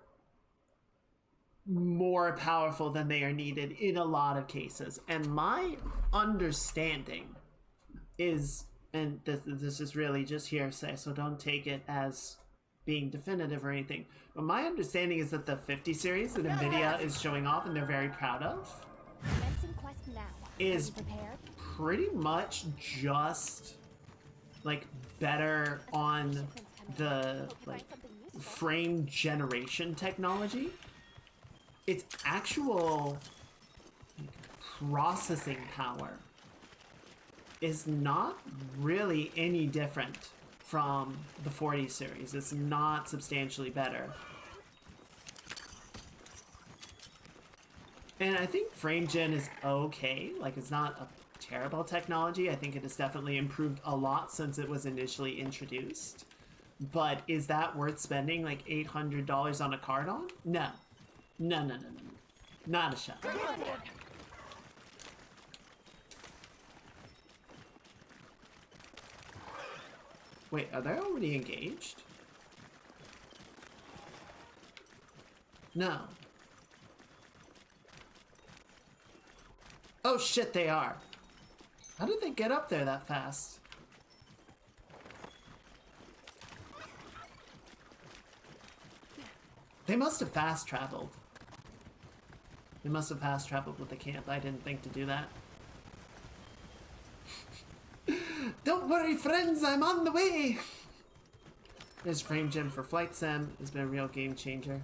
more powerful than they are needed in a lot of cases. And my understanding is, and this is really just hearsay, so don't take it as being definitive or anything, but my understanding is that the 50 series that NVIDIA is showing off and they're very proud of is pretty much just like better on the like frame generation technology. Its actual processing power is not really any different from the 40 series. It's not substantially better. And I think frame gen is okay. Like, it's not a terrible technology. I think it has definitely improved a lot since it was initially introduced. But is that worth spending like $800 on a card on? No. No. Not a shot. Wait, are they already engaged? No. Oh shit, they are. How did they get up there that fast? They must have fast traveled. They must have fast traveled with the camp. I didn't think to do that. Don't worry, friends, I'm on the way! There's frame gen for Flight Sim. Has been a real game changer.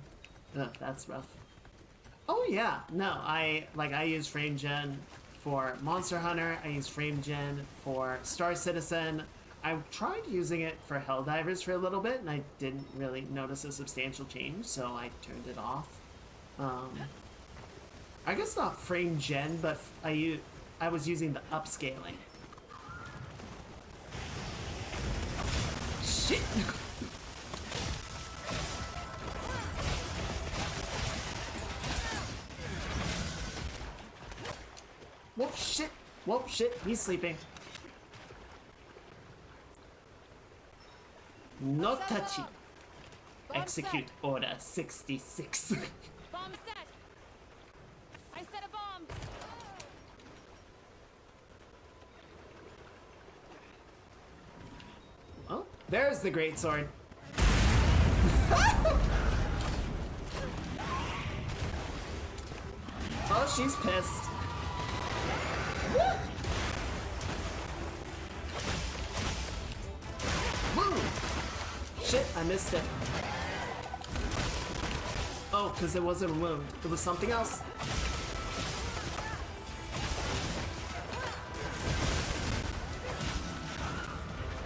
Ugh, that's rough. Oh yeah, no, I use frame gen for Monster Hunter. I use frame gen for Star Citizen. I tried using it for Helldivers for a little bit, and I didn't really notice a substantial change, so I turned it off. I guess not frame gen, but I was using the upscaling. Shit! Whoa, shit! Whoa, shit! He's sleeping. No touchy. Execute order 66. Bomb set. I set a bomb. Oh, there's the great sword. Oh, she's pissed. Woo! Shit, I missed it. Oh, because it wasn't a wound. It was something else.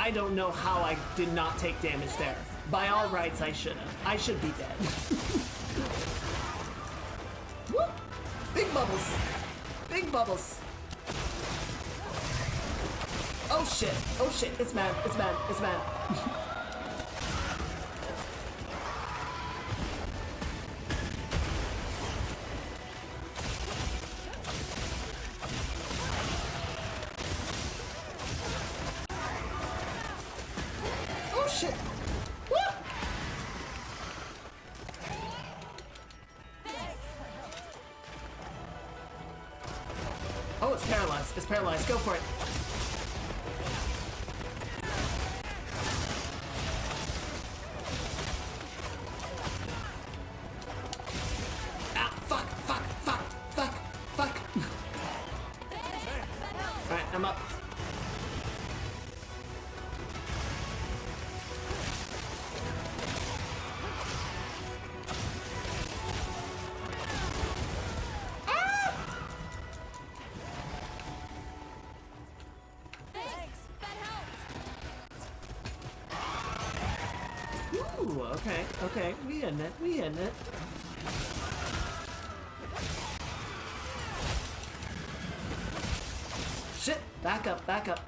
I don't know how I did not take damage there. By all rights, I should have. I should be dead. Woo! Big bubbles. Big bubbles. Oh shit. Oh shit. It's mad. It's mad. It's mad. Oh shit. Woo! Oh, it's paralyzed. It's paralyzed. Go for it. Ah, fuck, fuck, fuck, fuck, fuck. Alright, I'm up. Thanks. That helped. Ooh, okay, okay. We in it. We in it. Shit! Back up, back up.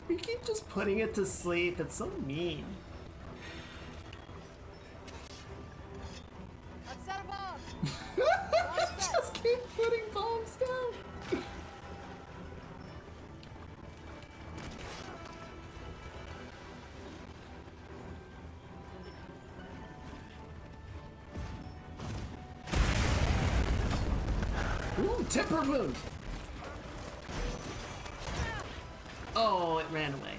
We keep just putting it to sleep. It's so mean. I've set a bomb. Just keep putting bombs down. Ooh, temper wound. Oh, it ran away.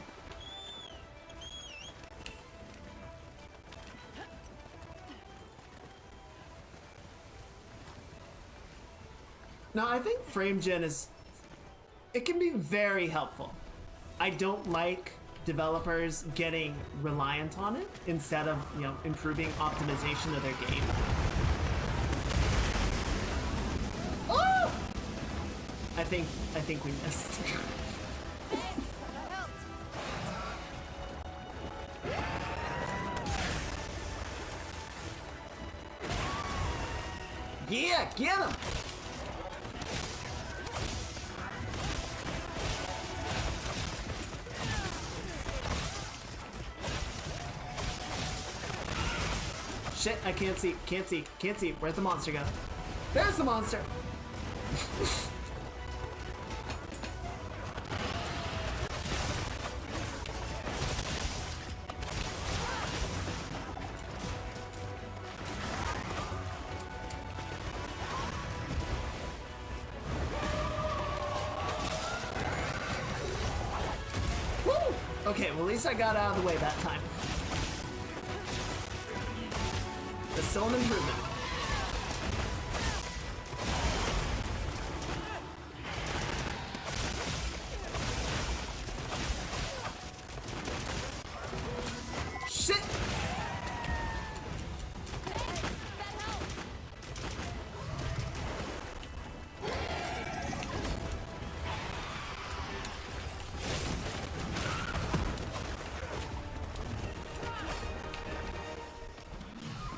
Now, I think frame gen it can be very helpful. I don't like developers getting reliant on it instead of, you know, improving optimization of their game. Oh! I think we missed. Yeah, get him! Shit, I can't see, can't see, can't see. Where'd the monster go? There's the monster! Woo! Okay, well at least I got out of the way that time. It's still an improvement. Shit!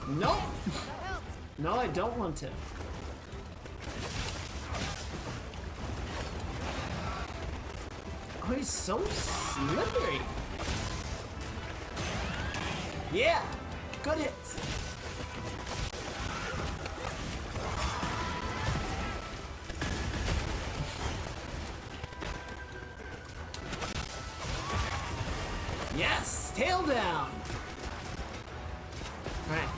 Nope! No, I don't want to. Oh, he's so slippery. Yeah, good hit. Yes, tail down. All right.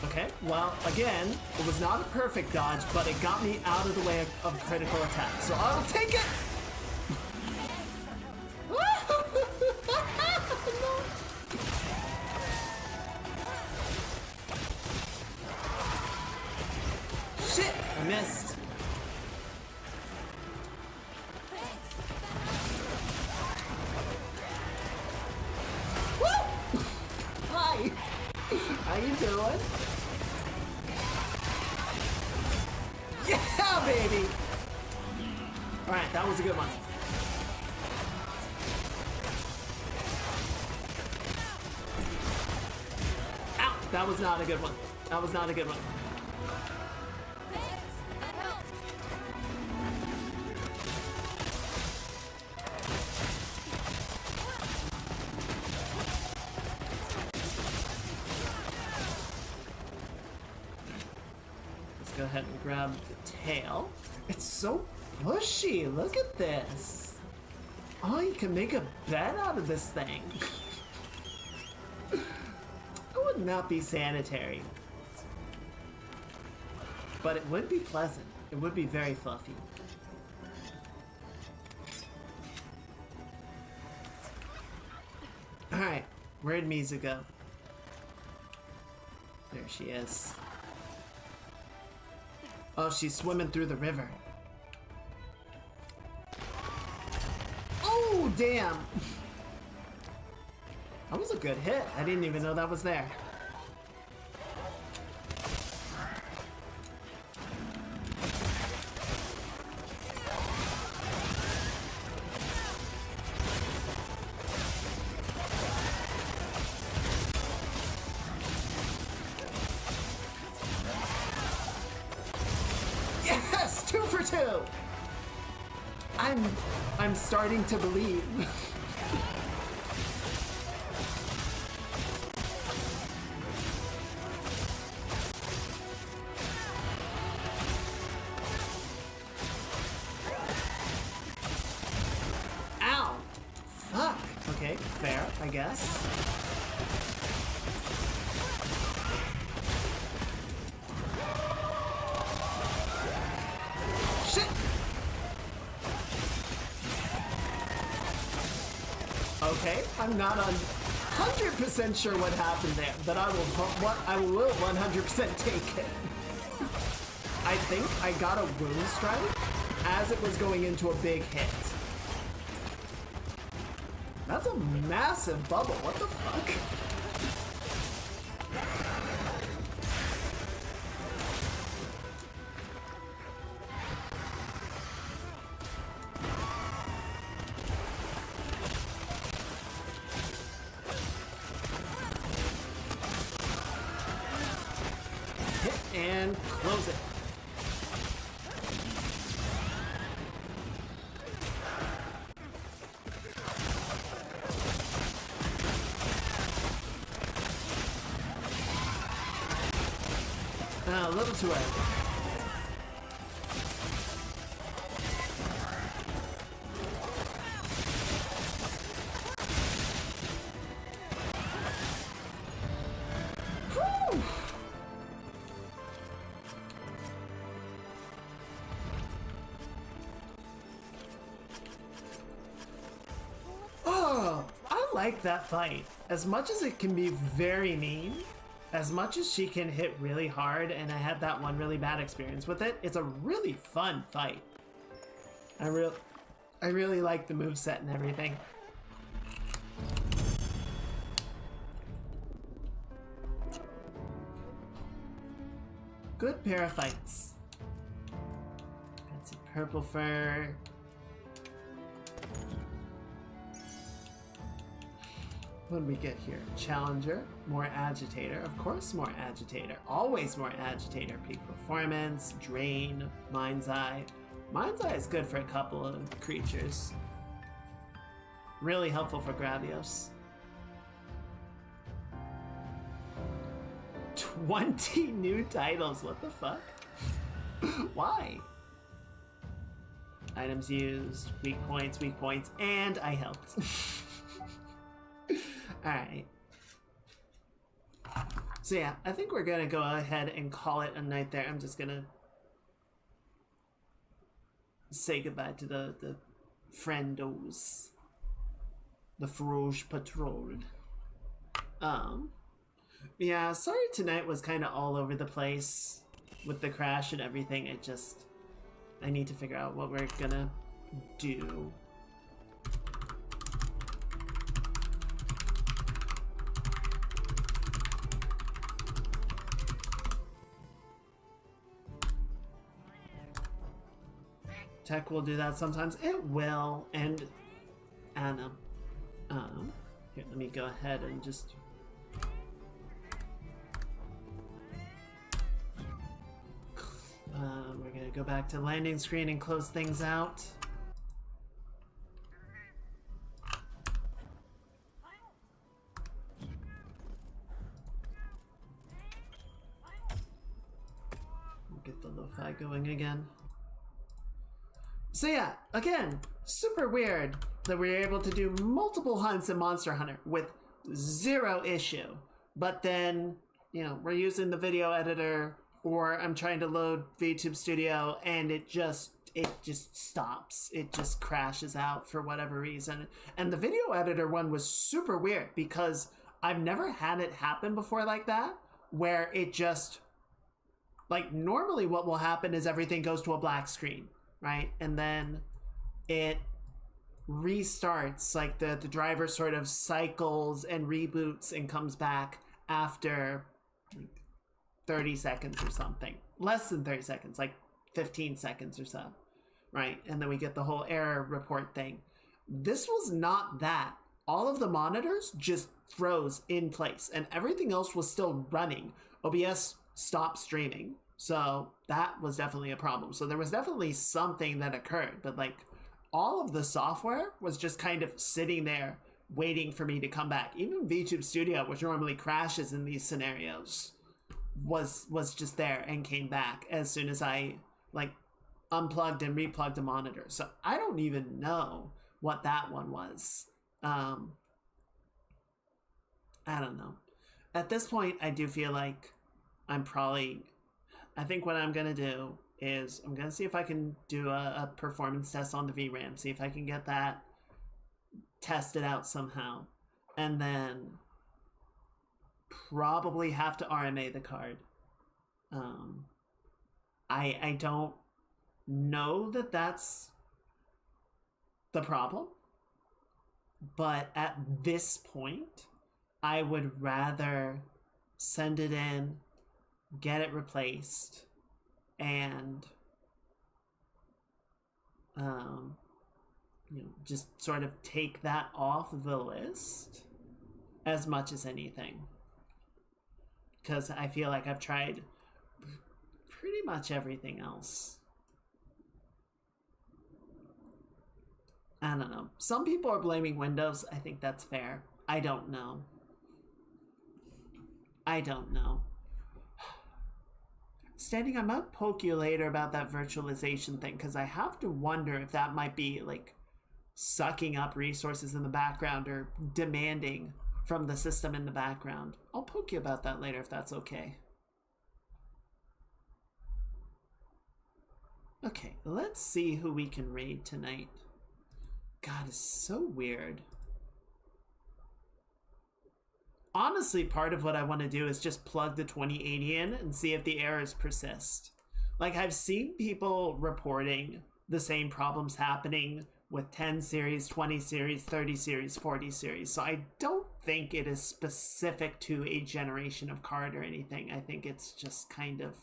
Okay, well, again, it was not a perfect dodge, but it got me out of the way of critical attack. So I'll take it! Shit, I missed. Woo! Hi! How you doing? Yeah, baby! Alright, that was a good one. Ow! That was not a good one. That was not a good one. Go ahead and grab the tail. It's so pushy. Look at this. Oh, you can make a bed out of this thing. That would not be sanitary. But it would be pleasant. It would be very fluffy. Alright, where'd Misa go? There she is. Oh, she's swimming through the river. Oh, damn! That was a good hit. I didn't even know that was there. Yes! 2 for 2! I'm starting to believe. Ow! Fuck! Okay, fair, I guess. Shit! Okay, I'm not 100% sure what happened there, but I will 100% take it. I think I got a wound strike as it was going into a big hit. That's a massive bubble. What the fuck? Hit and close it. A little too early. Whew. Oh, I like that fight. As much as it can be very mean, as much as she can hit really hard, and I had that one really bad experience with it, it's a really fun fight. I really like the moveset and everything. Good pair of fights. Fancy Purple fur. What do we get here? Challenger, more agitator. Of course, more agitator. Always more agitator. Peak performance, drain, mind's eye. Mind's eye is good for a couple of creatures. Really helpful for Gravios. 20 new titles. What the fuck? Why? Items used, weak points, and I helped. Alright. So yeah, I think we're gonna go ahead and call it a night there. I'm just gonna say goodbye to the friendos. The Frouge Patrol. Yeah, sorry tonight was kind of all over the place with the crash and everything. I need to figure out what we're gonna do. Tech will do that sometimes. It will, and Anna. Here, let me go ahead and just. We're gonna go back to landing screen and close things out. Get the lo-fi going again. So yeah, again, super weird that we were able to do multiple hunts in Monster Hunter with 0 issue. But then, you know, we're using the video editor, or I'm trying to load VTube Studio and it just stops. It just crashes out for whatever reason. And the video editor one was super weird because I've never had it happen before like that, where it just, like, normally what will happen is everything goes to a black screen, right? And then it restarts, like the driver sort of cycles and reboots and comes back after 30 seconds or something. Less than 30 seconds, like 15 seconds or so, right? And then we get the whole error report thing. This was not that. All of the monitors just froze in place and everything else was still running. OBS stopped streaming. So that was definitely a problem. So there was definitely something that occurred, but like all of the software was just kind of sitting there waiting for me to come back. Even VTube Studio, which normally crashes in these scenarios, was just there and came back as soon as I like unplugged and replugged a monitor. So I don't even know what that one was. I don't know. At this point, I do feel like I think what I'm gonna do is I'm gonna see if I can do a performance test on the VRAM, see if I can get that tested out somehow, and then probably have to RMA the card. I don't know that that's the problem, but at this point, I would rather send it in, get it replaced, and you know, just sort of take that off the list as much as anything. Because I feel like I've tried pretty much everything else. I don't know. Some people are blaming Windows. I think that's fair. I don't know. Standing, I might poke you later about that virtualization thing, because I have to wonder if that might be like sucking up resources in the background or demanding from the system in the background. I'll poke you about that later if that's okay. Okay, let's see who we can raid tonight. God, it's so weird. Honestly, part of what I want to do is just plug the 2080 in and see if the errors persist. Like, I've seen people reporting the same problems happening with 10 series, 20 series, 30 series, 40 series. So I don't think it is specific to a generation of card or anything. I think it's just kind of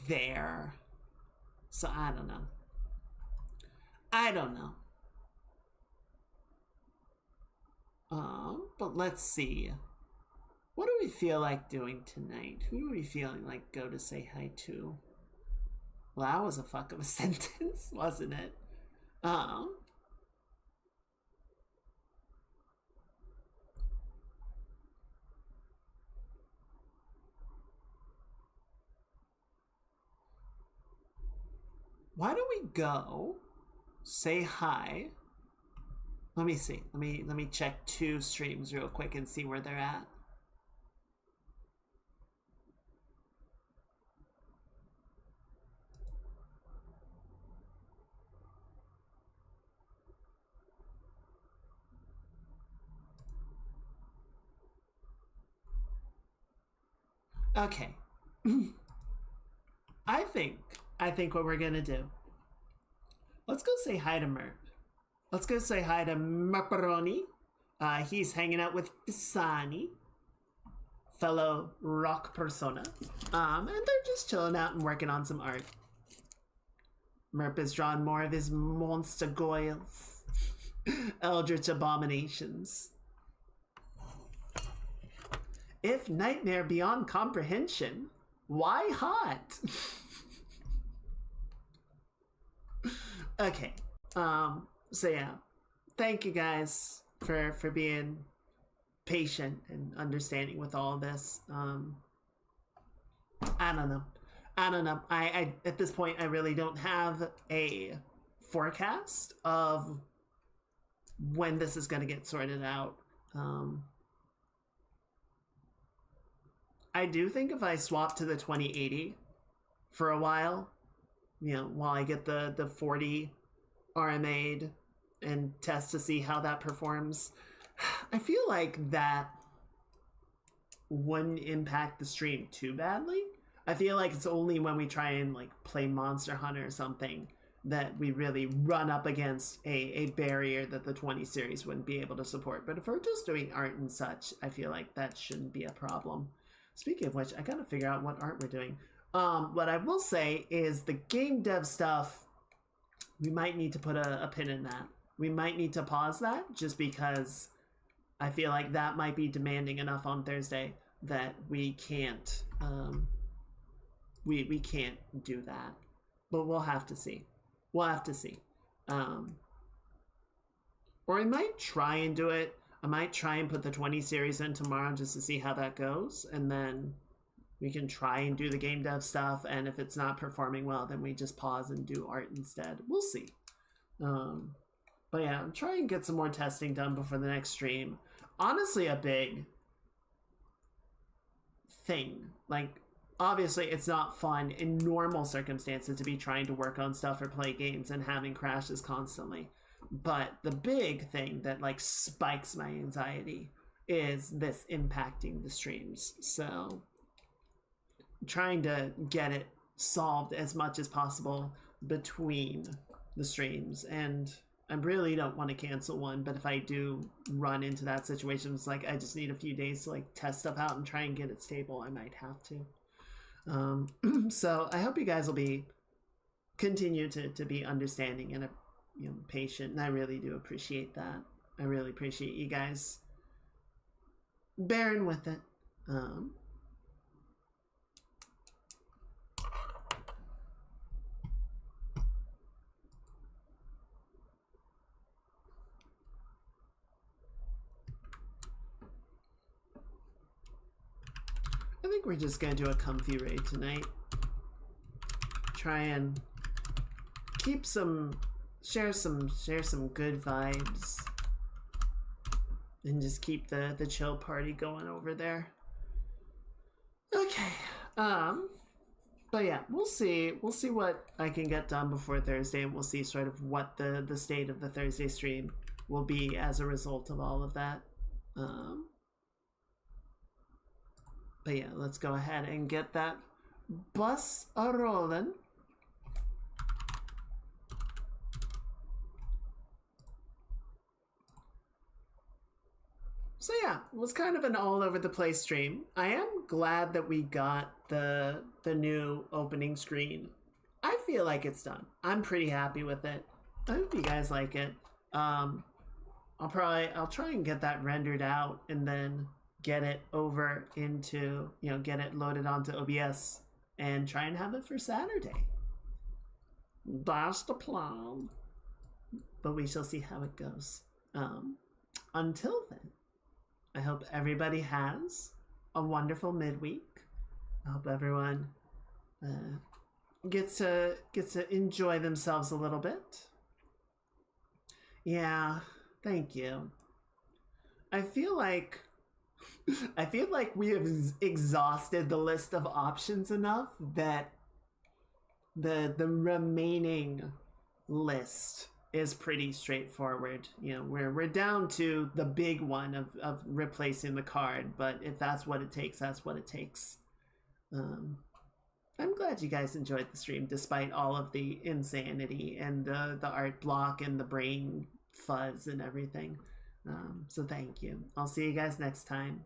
there. So I don't know. I don't know. But let's see. What do we feel like doing tonight? Who are we feeling like go to say hi to? Well, that was a fuck of a sentence, wasn't it? Why don't we go say hi? Let me see. Let me check 2 streams real quick and see where they're at. Okay. I think what we're gonna do. Let's go say hi to Merp. Let's go say hi to Merperoni. He's hanging out with Pisani, fellow rock persona. And they're just chilling out and working on some art. Merp has drawn more of his monster goyles, eldritch abominations. If nightmare beyond comprehension, why hot? Okay. So yeah, thank you guys for being patient and understanding with all this. I don't know. I at this point I really don't have a forecast of when this is going to get sorted out. I do think if I swap to the 2080 for a while, while I get the 40 RMA'd and test to see how that performs, I feel like that wouldn't impact the stream too badly. I feel like it's only when we try and like play Monster Hunter or something that we really run up against a barrier that the 20 series wouldn't be able to support. But if we're just doing art and such, I feel like that shouldn't be a problem. Speaking of which, I gotta figure out what art we're doing. What I will say is the game dev stuff, we might need to put a pin in that. We might need to pause that just because I feel like that might be demanding enough on Thursday that we can't we can't do that. But we'll have to see. We'll have to see. Or I might try and do it. I might try and put the 20 series in tomorrow just to see how that goes, and then we can try and do the game dev stuff, and if it's not performing well, then we just pause and do art instead. We'll see. But yeah, I'm trying to get some more testing done before the next stream. Honestly, a big thing. Like, obviously, it's not fun in normal circumstances to be trying to work on stuff or play games and having crashes constantly. But the big thing that like spikes my anxiety is this impacting the streams. So trying to get it solved as much as possible between the streams. And I really don't want to cancel one, but if I do run into that situation, it's like I just need a few days to like test stuff out and try and get it stable, I might have to. So I hope you guys will be continue to be understanding and patient, and I really do appreciate that. I really appreciate you guys bearing with it. I think we're just gonna do a comfy raid tonight. Try and keep share some good vibes, and just keep the chill party going over there. Okay. But yeah, we'll see what I can get done before Thursday, and we'll see sort of what the state of the Thursday stream will be as a result of all of that. But yeah, let's go ahead and get that bus a-rolling. So yeah, it was kind of an all over the place stream. I am glad that we got the new opening screen. I feel feel like it's done. I'm pretty happy with it. I hope you guys like it. I'll try and get that rendered out and then get it over into, get it loaded onto OBS and try and have it for Saturday. That's the plan. But we shall see how it goes. Until then, I hope everybody has a wonderful midweek. I hope everyone gets to enjoy themselves a little bit. Yeah, thank you. I feel like we have exhausted the list of options enough that the remaining list is pretty straightforward. We're down to the big one of replacing the card, but if that's what it takes, that's what it takes. I'm glad you guys enjoyed the stream despite all of the insanity and the art block and the brain fuzz and everything. So thank you. I'll see you guys next time.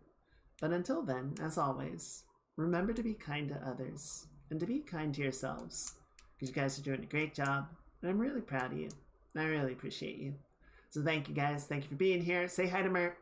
But until then, as always, remember to be kind to others and to be kind to yourselves, because you guys are doing a great job and I'm really proud of you. I really appreciate you. So thank you guys. Thank you for being here. Say hi to Mert.